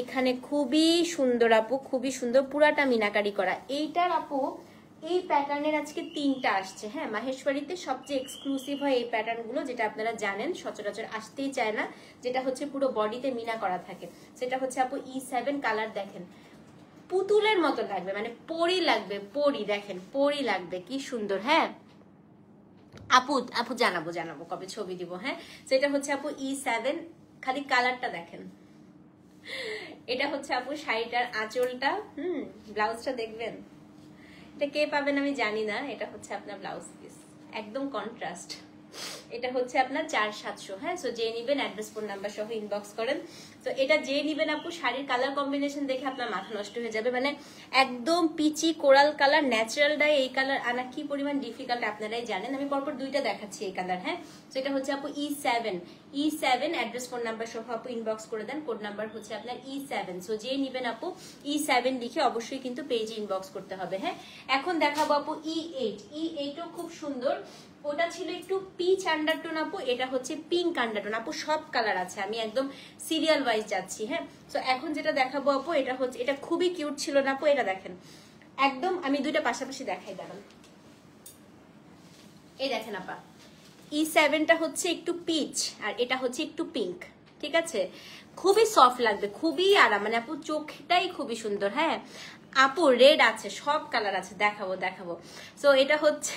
এখানে খুবই সুন্দর আপু, খুবই সুন্দর, পুরাটা মিনাকারি করা। এইটার আপু এই প্যাটার্নের আজকে 3টা আসছে। হ্যাঁ মাহেশ্বরীতে সবচেয়ে এক্সক্লুসিভ হয় এই প্যাটার্ন গুলো, যেটা আপনারা জানেন সচরাচর আসতেই চায় না, যেটা হচ্ছে পুরো বডিতে মিনা করা থাকে। সেটা হচ্ছে আপু E7 কালার, দেখেন পুতুলের মতো লাগবে, মানে পরি লাগবে, পরি, দেখেন পরি লাগবে, কি সুন্দর। হ্যাঁ আপু আপু জানাবো জানাবো কবে ছবি দিব। হ্যাঁ সেটা হচ্ছে আপু E7, খালি কালারটা দেখেন। এটা হচ্ছে আপু শাড়িটার আঁচলটা, ব্লাউজটা দেখবেন, এটা কে পাবেন আমি জানি না। এটা হচ্ছে আপনার ব্লাউজ পিস, একদম কন্ট্রাস্ট। এটা হচ্ছে আপনার 4700। হ্যাঁ, সো যে নিবেন অ্যাড্রেস ফোন নাম্বার সহ ইনবক্স করেন। তো এটা যে নিবেন আপু, শাড়ির কালার কম্বিনেশন দেখে আপনার মাথা নষ্ট হয়ে যাবে। মানে একদম peachy coral colour, natural dye, এই কালার আনা কি পরিমাণ ডিফিকাল্ট আপনারাই জানেন। আমি পরপর দুইটা দেখাচ্ছি এই কালার। হ্যাঁ, তো এটা হচ্ছে আপু E7 অ্যাড্রেস ফোন নাম্বার সহ আপু ইনবক্স করে দেন। কোড নাম্বার হচ্ছে আপনার E7। সো যে নিবেন আপু E7 লিখে অবশ্যই কিন্তু পেজে ইনবক্স করতে হবে। হ্যাঁ, এখন দেখাবো আপু E8ও খুব সুন্দর। ওটা ছিল একটু পিচ আন্ডারটোন আপু, এটা হচ্ছে পিঙ্ক আন্ডারটোন আপু। সব কালার আছে, আমি একদম সিরিয়াল ওয়াইজ যাচ্ছি। হ্যাঁ, তো এখন যেটা দেখাবো আপু, এটা হচ্ছে, এটা খুবই কিউট ছিল না আপু। এটা দেখেন একদম, আমি দুইটা পাশাপাশি দেখাই দাঁড়ান। এই দেখেন আপা, E7টা হচ্ছে একটু পিচ আর এটা হচ্ছে একটু পিঙ্ক। ঠিক আছে, খুবই সফট লাগবে, খুবই আরাম। মানে আপু চোখটাই খুবই সুন্দর। হ্যাঁ আপু, রেড আছে, সব কালার আছে, দেখাবো। সো এটা হচ্ছে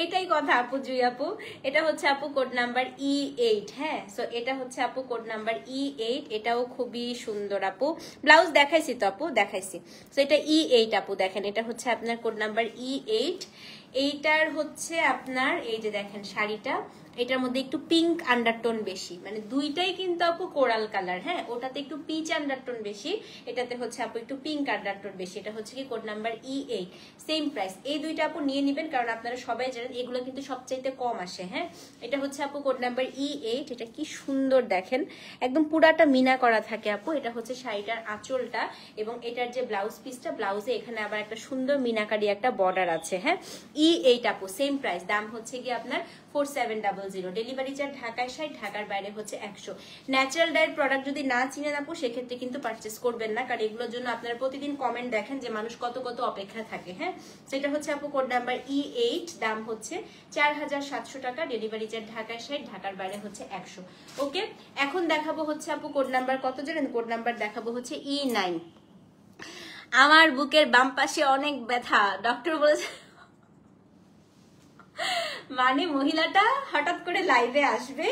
এটাই কথা আপু, জুই আপু। এটা হচ্ছে আপু কোড নাম্বার E8। হ্যাঁ, সো এটা হচ্ছে আপু কোড নাম্বার E8। এটাও খুবই সুন্দর আপু। ব্লাউজ দেখাইছি তো আপু, দেখাইছি। সো এটা E8 আপু, দেখেন এটা হচ্ছে আপনার কোড নাম্বার E8। এইটার হচ্ছে আপনার এই যে দেখেন শাড়িটা, এটার মধ্যে একটু পিঙ্ক আন্ডারটোন বেশি, মানে দুইটাই কিন্তু আপু কোরাল কালার। হ্যাঁ, ওটাতে একটু পিচ আন্ডারটোন বেশি, এটাতে হচ্ছে আপু একটু পিঙ্ক আন্ডারটোন বেশি। এটা হচ্ছে কি code number E8, same price. এই দুইটা আপু নিয়ে নেবেন, কারণ আপনারা সবাই জানেন এগুলো কিন্তু সবচাইতে কম আসে। হ্যাঁ, এটা হচ্ছে আপু কোড নাম্বার E8। এটা কি সুন্দর দেখেন, একদম পুরাটা মিনা করা থাকে আপু। এটা হচ্ছে শাড়িটার আঁচলটা, এবং এটার যে ব্লাউজ পিসটা, ব্লাউজে এখানে আবার একটা সুন্দর মিনাকারি একটা বর্ডার আছে। হ্যাঁ, E8 আপু, সেম প্রাইস। দাম হচ্ছে কি আপনার 4700। ডেলিভারি চার্জ ঢাকায় 60, ঢাকার বাইরে হচ্ছে 100। ন্যাচারাল ডাইয়ের প্রোডাক্ট যদি না চিনেন আপু, সেক্ষেত্রে কিন্তু পারচেস করবেন না, কারণ এগুলোর জন্য আপনারা প্রতিদিন কমেন্ট দেখেন যে মানুষ কত অপেক্ষা থাকে। হ্যাঁ, সেটা হচ্ছে আপু কোড নাম্বার E8। দাম হচ্ছে 4700 টাকা। ডেলিভারি চার্জ ঢাকায় 60, ঢাকার বাইরে হচ্ছে 100। ওকে, এখন দেখাবো হচ্ছে আপু কোড নাম্বার কত জানেন? কোড নাম্বার দেখাবো হচ্ছে E9। আমার বুকের বাম পাশে অনেক ব্যথা, ডক্টর বলেছে। মানে মহিলাটা হঠাৎ করে লাইভে আসবে,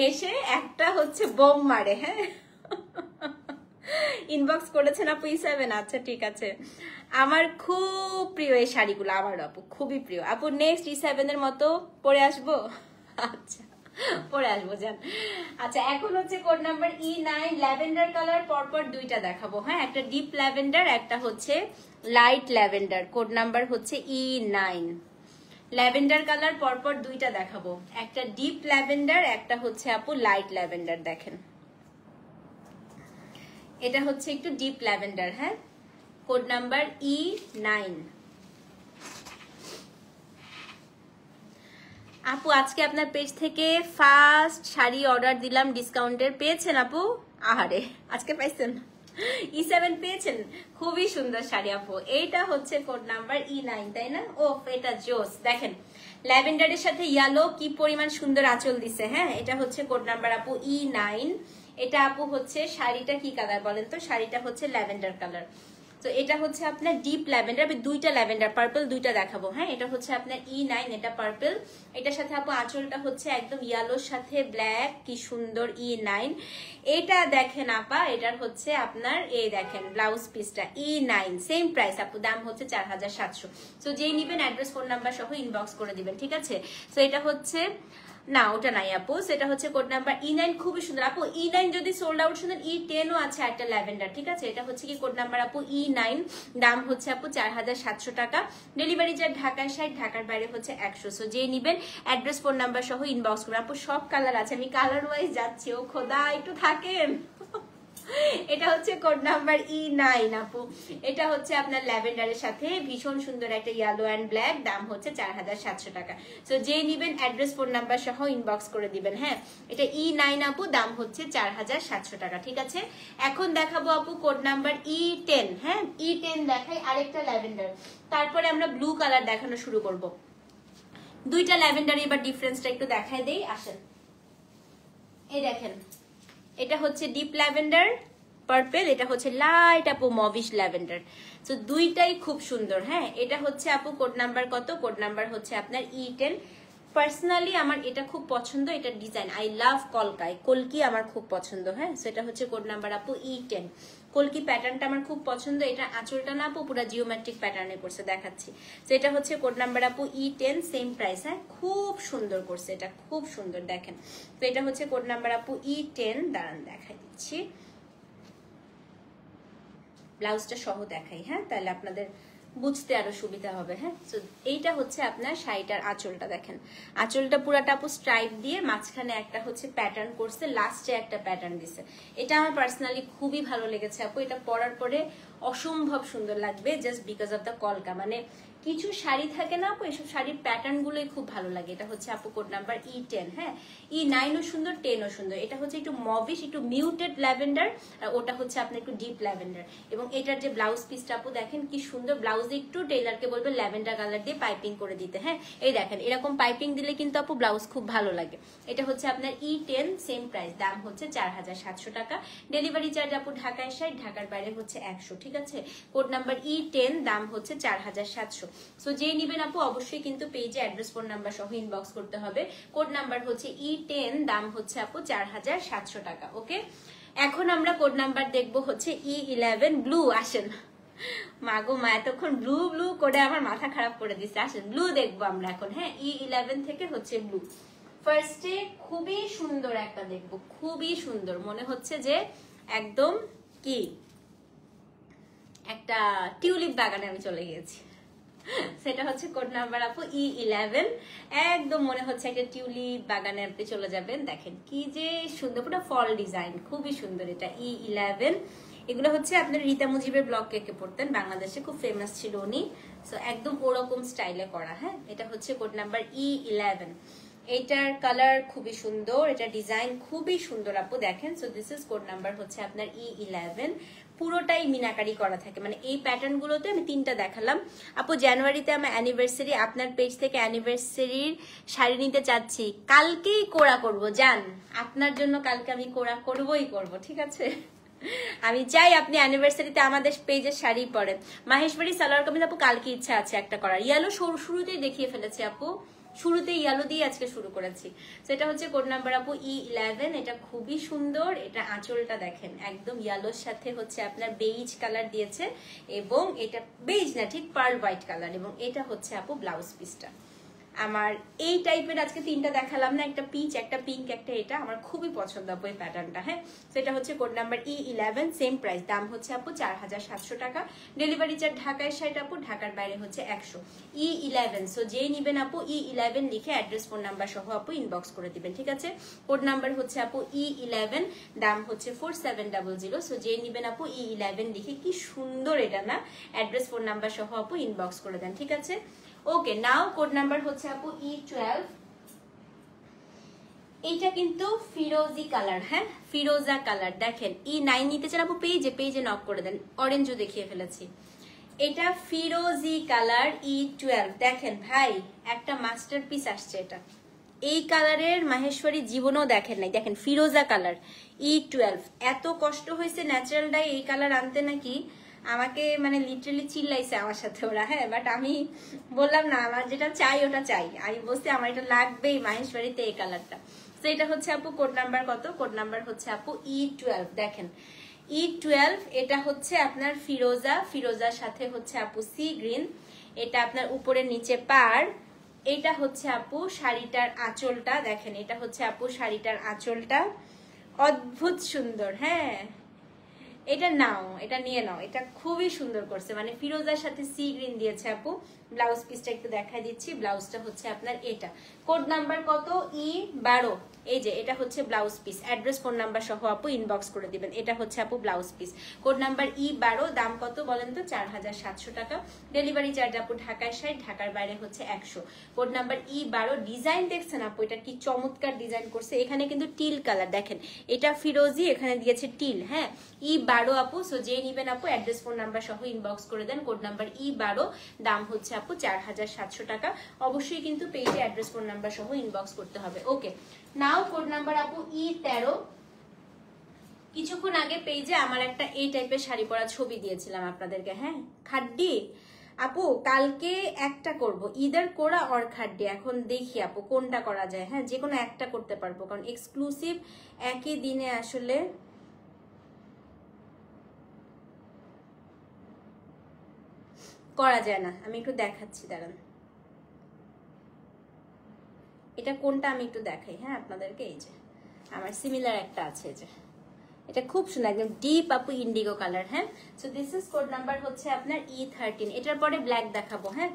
এসে একটা হচ্ছে বোম মারে। হ্যাঁ, ইনবক্স করেছেন আপু E7। আচ্ছা ঠিক আছে, আমার খুব প্রিয় এই শাড়িগুলো, আমার আপু খুবই প্রিয় আপু। নেক্সট E7 এর মতো পরে আসবো। আচ্ছা, পরে আসবো যান। আচ্ছা, এখন হচ্ছে code number E9, lavender colour. পরপর দুইটা দেখাবো। হ্যাঁ, একটা ডিপ ল্যাভেন্ডার, একটা হচ্ছে লাইট ল্যাভেন্ডার। কোড নাম্বার হচ্ছে E9। ল্যাভেন্ডার কালার পরপর দুইটা দেখাবো, একটা ডিপ ল্যাভেন্ডার, একটা হচ্ছে আপু লাইট ল্যাভেন্ডার। দেখেন এটা হচ্ছে একটু ডিপ ল্যাভেন্ডার। হ্যাঁ, কোড নাম্বার E9। আপু আজকে আপনার পেজ থেকে ফার্স্ট শাড়ি অর্ডার দিলাম ডিসকাউন্টের, পেয়েছেন আপু? আহারে, আজকে পাইছেন? E7 পেয়েছেন, খুবই সুন্দর শাড়ি আপু। এইটা হচ্ছে কোড নাম্বার E9, তাই না? ও, এটা জোস। দেখেন ল্যাভেন্ডারের সাথে ইয়েলো কি পরিমাণ সুন্দর আঁচল দিছে। হ্যাঁ, এটা হচ্ছে কোড নাম্বার আপু E9। এটা আপু হচ্ছে শাড়িটা কি কালার বলেন তো? শাড়িটা হচ্ছে ল্যাভেন্ডার কালার। তো এটা হচ্ছে আপনার ডিপ ল্যাভেন্ডার, আমি দুইটা ল্যাভেন্ডার পার্পল দুইটা দেখাবো। হ্যাঁ, এটা হচ্ছে আপনার E9, এটা পার্পল। এটার সাথে আপু আঁচলটা হচ্ছে একদম ইয়েলোর সাথে ব্ল্যাক, কি সুন্দর E9। এটা দেখেন আপা, এটার হচ্ছে আপনার এই দেখেন ব্লাউজ পিসটা E9, সেম প্রাইস আপু। দাম হচ্ছে 4700। তো যেই নিবেন অ্যাড্রেস ফোন নাম্বার সহ ইনবক্স করে দিবেন, ঠিক আছে? তো এটা হচ্ছে, না ওটা নাই আপু, সেটা হচ্ছে কোড নাম্বার E9। খুবই সুন্দর আপু। E9 যদি সোল্ড আউট শুনেন, E10ও আছে একটা ল্যাভেন্ডার, ঠিক আছে? এটা হচ্ছে কি কোড নাম্বার আপু E9। দাম হচ্ছে আপু 4700 টাকা। ডেলিভারি চার্জ ঢাকায় 60, ঢাকার বাইরে হচ্ছে 100। সো যে নিবেন অ্যাড্রেস ফোন নাম্বার সহ ইনবক্স করবেন আপু। সব কালার আছে, আমি কালার ওয়াইজ যাচ্ছি। ও খোদা, একটু থাকেন। এটা হচ্ছে কোড নাম্বার E9 আপু। এটা হচ্ছে আপনার ল্যাভেন্ডারের সাথে ভীষণ সুন্দর একটা ইয়েলো এন্ড ব্ল্যাক। দাম হচ্ছে 4700 টাকা। সো যে নিবেন অ্যাড্রেস ফোন নাম্বার সহ ইনবক্স করে দিবেন। হ্যাঁ, এটা E9 আপু, দাম হচ্ছে 4700 টাকা, ঠিক আছে? এখন দেখাবো আপু কোড নাম্বার E10। হ্যাঁ, E10 দেখাই, আরেকটা ল্যাভেন্ডার, তারপরে আমরা ব্লু কালার দেখানো শুরু করব। দুইটা ল্যাভেন্ডার, এবার ডিফারেন্সটা একটু দেখাই দেই, আসেন। এই দেখেন, এটা হচ্ছে ডিপ ল্যাভেন্ডার পার্পল, এটা হচ্ছে লাইট আপু মভিশ ল্যাভেন্ডার। তো দুইটাই খুব সুন্দর। হ্যাঁ, এটা হচ্ছে আপু কোড নাম্বার কত? কোড নাম্বার হচ্ছে আপনার E10। পার্সোনালি আমার এটা খুব পছন্দ, এটা ডিজাইন আই লাভ কলকি আমার খুব পছন্দ। হ্যাঁ, সেটা হচ্ছে কোড নাম্বার আপু E10। কলকি প্যাটার্নটা আমার খুব পছন্দ। এটা আঁচলটা না আপু পুরো জিওমেট্রিক প্যাটার্নে করছে, দেখাচ্ছি। তো এটা হচ্ছে কোড নাম্বার আপু E10, সেম প্রাইস। হ্যাঁ, খুব সুন্দর করছে, এটা খুব সুন্দর দেখেন। তো এটা হচ্ছে কোড নাম্বার আপু E10, দাঁড়ান দেখাই দিচ্ছি, ব্লাউজটা সহ দেখাই। হ্যাঁ, তাহলে আপনাদের বুঝতে আরো সুবিধা হবে। হ্যাঁ, তো এইটা হচ্ছে আপনার শাড়িটার আঁচলটা দেখেন। আঁচলটা পুরাটা আপু স্ট্রাইপ দিয়ে মাঝখানে একটা হচ্ছে প্যাটার্ন করছে, লাস্টে একটা প্যাটার্ন দিছে। এটা আমার পার্সোনালি খুবই ভালো লেগেছে আপু। এটা পরার পরে অসম্ভব সুন্দর লাগবে, জাস্ট বিকজ অফ দ্য কলকা। মানে কিছু শাড়ি থাকে না আপু, এসব শাড়ির প্যাটার্ন গুলোই খুব ভালো লাগে। এটা হচ্ছে আপু কোড নাম্বার E10। হ্যাঁ, E9ও সুন্দর, 10ও সুন্দর। এটা হচ্ছে একটু মভিশ, একটু মিউটেড ল্যাভেন্ডার, আর ওটা হচ্ছে আপনার একটু ডিপ ল্যাভেন্ডার। এবং এটার যে ব্লাউজ পিসটা আপু দেখেন কি সুন্দর। ব্লাউজে একটু টেইলারকে বলবে ল্যাভেন্ডার কালার দিয়ে পাইপিং করে দিতে। হ্যাঁ, এই দেখেন এরকম পাইপিং দিলে কিন্তু আপু ব্লাউজ খুব ভালো লাগে। এটা হচ্ছে আপনার E10, সেম প্রাইস, দাম হচ্ছে 4700 টাকা। ডেলিভারি চার্জ আপু ঢাকায় 60, ঢাকার বাইরে হচ্ছে 100। ঠিক আছে, কোড নাম্বার E10, দাম হচ্ছে 4700। সো যে নিবেন আপু অবশ্যই কিন্তু পেজে অ্যাড্রেস, ফোন নাম্বার সহ ইনবক্স করতে হবে। কোড নাম্বার হচ্ছে E10, দাম হচ্ছে আপু 4700 টাকা। ওকে, এখন আমরা কোড নাম্বার দেখবো হচ্ছে E11 ব্লু। আসেন মাগো মা, এতক্ষণ ব্লু ব্লু করে আমার মাথা খারাপ করে দিচ্ছে। আসেন ব্লু দেখবো আমরা এখন। হ্যাঁ, E11 থেকে হচ্ছে ব্লু। ফার্স্টে খুবই সুন্দর একটা দেখবো, খুবই সুন্দর, মনে হচ্ছে যে একদম কি একটা টিউলিপ বাগানে আমি চলে গিয়েছি। সেটা হচ্ছে কোড নাম্বার আপু E11। একদম মনে হচ্ছে একটা টিউলিপ বাগানে আপনি চলে যাবেন। দেখেন কি যে সুন্দর, পুরো ফল ডিজাইন, খুবই সুন্দর। এটা E11। এগুলো হচ্ছে আপনার রীতা মুজিবের ব্লগ কেকে পড়তেন, বাংলাদেশে খুব ফেমাস ছিল উনি। সো একদম ওরকম স্টাইলে করা। হ্যাঁ, এটা হচ্ছে কোড নাম্বার E11। এইটার কালার খুবই সুন্দর, এটা ডিজাইন খুবই সুন্দর আপু দেখেন। So this is code number হচ্ছে আপনার E11। পুরোটাই মিনাকারি করা থাকে, মানে এই প্যাটার্ন গুলোতে আমি 3টা দেখালাম আপু। জানুয়ারিতে আমার অ্যানিভার্সারি, আপনার পেজ থেকে অ্যানিভার্সারির শাড়ি নিতে চাচ্ছি, কালকেই কোড়া করব। জান, আপনার জন্য কালকে আমি কোড়া করবই করব। ঠিক আছে, আমি চাই আপনি অ্যানিভার্সারিতে আমাদের পেজের শাড়ি পরেন। মাহেশবাড়ি সালোয়ার কামিজ আপু কালকে ইচ্ছা আছে একটা করার। ইয়ালো শুরুতেই দেখিয়ে ফেলেছি আপু, শুরুতে ইয়ালো দিয়ে আজকে শুরু করেছি। সেটা হচ্ছে কোড নাম্বার আপু E11। এটা খুবই সুন্দর। এটা আঁচলটা দেখেন একদম ইয়ালোর সাথে হচ্ছে আপনার বেইজ কালার দিয়েছে, এবং এটা বেইজ না, ঠিক পার্ল হোয়াইট কালার। এবং এটা হচ্ছে আপু ব্লাউজ পিসটা। আমার এই টাইপের আজকে 3টা দেখালাম না, একটা পিচ, একটা পিঙ্ক, একটা এটা আমার খুবই পছন্দ আপু এই প্যাটার্নটা। হ্যাঁ, সেটা হচ্ছে code number E11, same price, দাম হচ্ছে আপু 4700 টাকা। ডেলিভারি চার্জ ঢাকায় 60 আপু, ঢাকার বাইরে হচ্ছে 100। E11। সো যেই নিবেন আপু E11 লিখে অ্যাড্রেস, ফোন নাম্বার সহ আপু ইনবক্স করে দিবেন। ঠিক আছে, কোড নাম্বার হচ্ছে আপু E11, দাম হচ্ছে 4700। সো যেই নিবেন আপু E11 লিখে, কি সুন্দর এটা না, অ্যাড্রেস, ফোন নাম্বার সহ আপু ইনবক্স করে দেন। ঠিক আছে, ওকে। নাও কোড নাম্বার হচ্ছে আপু E12। এইটা কিন্তু ফিরোজি কালার। হ্যাঁ, ফিরোজা কালার। দেখেন E9 নিতে চান আপু পেজে নক করে দেন, অরেঞ্জও দেখিয়ে ফেলেছি। এটা ফিরোজি কালার E12। দেখেন ভাই, একটা মাস্টারপিস আসছে এটা। এই কালারের মাহেশ্বরী জীবনেও দেখেন নাই। দেখেন ফিরোজা কালার E12। এত কষ্ট হয়েছে ন্যাচারাল ডাই এই কালার আনতে, নাকি আমাকে মানে লিটারালি চিল্লাইছে আমার সাথে ওরা। হ্যাঁ, বাট আমি বললাম না, আমার যেটা চাই ওটা চাই। আমি বলছি আমার এটা লাগবেই মাহেশ্বরীতে এই কালারটা। তো এটা হচ্ছে আপু কোড নাম্বার কত? কোড নাম্বার হচ্ছে আপু E12। দেখেন E12। এটা হচ্ছে আপনার ফিরোজা, ফিরোজার সাথে হচ্ছে আপু সি গ্রিন। এটা আপনার উপরে নিচে পার। এটা হচ্ছে আপু শাড়িটার আঁচলটা। দেখেন এটা হচ্ছে আপু শাড়িটার আঁচলটা, অদ্ভুত সুন্দর। হ্যাঁ, এটা নাও, এটা নিয়ে নাও, এটা খুবই সুন্দর করছে। মানে ফিরোজার সাথে সি গ্রিন দিয়েছে আপু। ব্লাউজ পিসটা একটু দেখাই দিচ্ছি। ব্লাউজটা হচ্ছে আপনার এটা। কোড নাম্বার কত? E12। এই যে এটা হচ্ছে blouse piece, address, phone number সহ আপু ইনবক্স করে দিবেন। এটা হচ্ছে আপু blouse piece, code number E12। দাম কত বলেন তো? 4700 টাকা। ডেলিভারি চার্জ আপু ঢাকায় 60, ঢাকার বাইরে হচ্ছে 100। Code number E12। ডিজাইন দেখছেন আপু, এটা কি চমৎকার ডিজাইন করছে। এখানে কিন্তু টিল কালার, দেখেন এটা ফিরোজি, এখানে দিয়েছে টিল। হ্যাঁ, E12 আপু। সো যে নিবেন আপু অ্যাড্রেস, ফোন নাম্বার সহ ইনবক্স করে দেন। কোড নাম্বার E12, দাম হচ্ছে আপু 4700 টাকা। অবশ্যই কিন্তু পেজে অ্যাড্রেস, ফোন নাম্বার সহ ইনবক্স করতে হবে। ওকে, নাও কোড নাম্বার আপু E13। কিছুক্ষণ আগে পেজে আমার একটা এই টাইপের শাড়ি পরা ছবি দিয়েছিলাম আপনাদেরকে। হ্যাঁ, খাড্ডি আপু কালকে একটা করব, ইদার কোরা অর খাড্ডি। এখন দেখি আপু কোনটা করা যায়। হ্যাঁ, যে কোনো একটা করতে পারবো, কারণ এক্সক্লুসিভ একই দিনে আসলে করা যায় না। আমি একটু দেখাচ্ছি, দাঁড়ান, এটা কোনটা আমি একটু দেখাই হ্যাঁ আপনাদেরকে। এই যে আমার সিমিলার একটা আছে, যে এটা খুব সুন্দর, একদম ডিপ আপু ইন্ডিগো কালার। হ্যাঁ, so this is code number হচ্ছে আপনার E13। এটার পরে ব্ল্যাক দেখাবো। হ্যাঁ,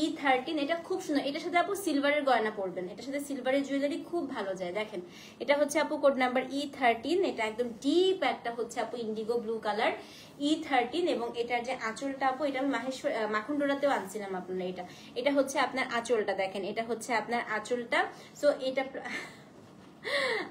E13, এটা খুব সুন্দর। এটার সাথে আপু সিলভারের গয়না পরবেন, এটার সাথে সিলভারের জুয়েলারি খুব ভালো যায়। দেখেন এটা হচ্ছে আপু কোড নাম্বার E13। এটা একদম ডিপ একটা হচ্ছে আপু ইন্ডিগো ব্লু কালার E13। এবং এটার যে আঁচলটা আপু, এটা আমি মাখুন্ডোরাতেও আনছিলাম আপনার। এটা হচ্ছে আপনার আঁচলটা, দেখেন এটা হচ্ছে আপনার আঁচলটা। সো এটা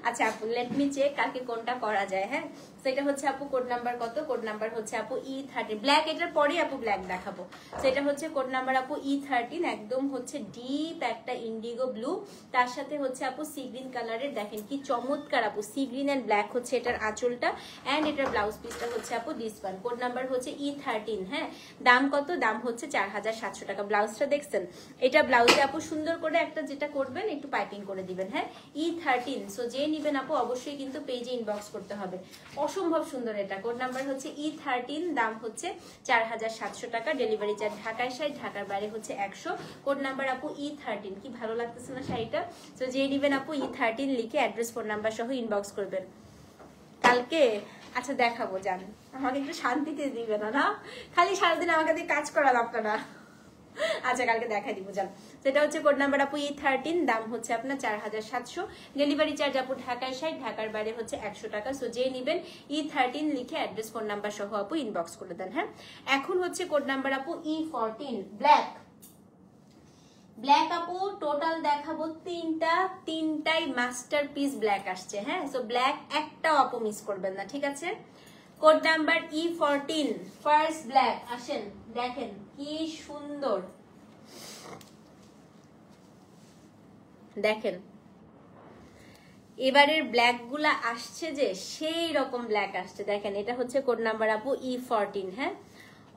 আচ্ছা আপু লেট মি চেক কাকে কোনটা করা যায়। হ্যাঁ, সেটা হচ্ছে আপু কোড নাম্বার কত, কোড নাম্বার হচ্ছে আপু E13 ব্ল্যাক। এটার পরে আপু ব্ল্যাক দেখাবো। সেটা হচ্ছে কোড নাম্বার আপু E13, একদম হচ্ছে ডিপ একটা ইন্ডিগো ব্লু, তার সাথে হচ্ছে আপু সি গ্রিন কালারের। দেখেন কি চমৎকার আপু, সি গ্রিন এন্ড ব্ল্যাক হচ্ছে এটার আঁচলটা, এন্ড এটার ব্লাউজ পিসটা হচ্ছে আপু দিস ওয়ান। কোড নাম্বার হচ্ছে E13। হ্যাঁ, দাম কত, দাম হচ্ছে 4700 টাকা। ব্লাউজটা দেখছেন, এটা ব্লাউজে আপু সুন্দর করে একটা যেটা করবেন একটু পাইপিং করে দিবেন। হ্যাঁ, E13। সো যে নিবেন আপু অবশ্যই কিন্তু পেজে ইনবক্স করতে হবে। অসম্ভব সুন্দর এটা। কোড নাম্বার হচ্ছে E13, দাম হচ্ছে 4700 টাকা। ডেলিভারি চার্জ ঢাকায় 60, ঢাকার বাইরে হচ্ছে 100। কোড নাম্বার আপু E13। কি ভালো লাগতেছে না শাড়িটা? সো যে নিবেন আপু E13 লিখে অ্যাড্রেস ফোন নাম্বার সহ ইনবক্স করবেন কালকে। আচ্ছা দেখাবো, জানেন আমাকে একটু শান্তিতে দিবেন না, খালি সারাদিন আমাকে দিয়ে কাজ করাল আপনারা। আচ্ছা কালকে দেখাই দিব, জান। সেটা হচ্ছে কোড নাম্বার আপু E13, দাম হচ্ছে আপনার 4700। ডেলিভারি চার্জ আপু ঢাকায় 60, ঢাকার বাইরে হচ্ছে 100 টাকা। সো যে নিবেন E13 লিখে অ্যাড্রেস ফোন নাম্বার সহ আপু ইনবক্স করে দেন। হ্যাঁ, এখন হচ্ছে কোড নাম্বার আপু E14 ব্ল্যাক। ব্ল্যাক আপু টোটাল দেখাবো তিনটাই মাস্টারপিস ব্ল্যাক আসছে। হ্যাঁ, সো ব্ল্যাক একটাও আপু মিস করবেন না, ঠিক আছে? Code number E14 first black. আসেন দেখেন কি সুন্দর, দেখেন এবারের ব্ল্যাক গুলা আসছে যে সেই রকম ব্ল্যাক আসছে। দেখেন এটা হচ্ছে কোড নাম্বার আপু E14। হ্যাঁ,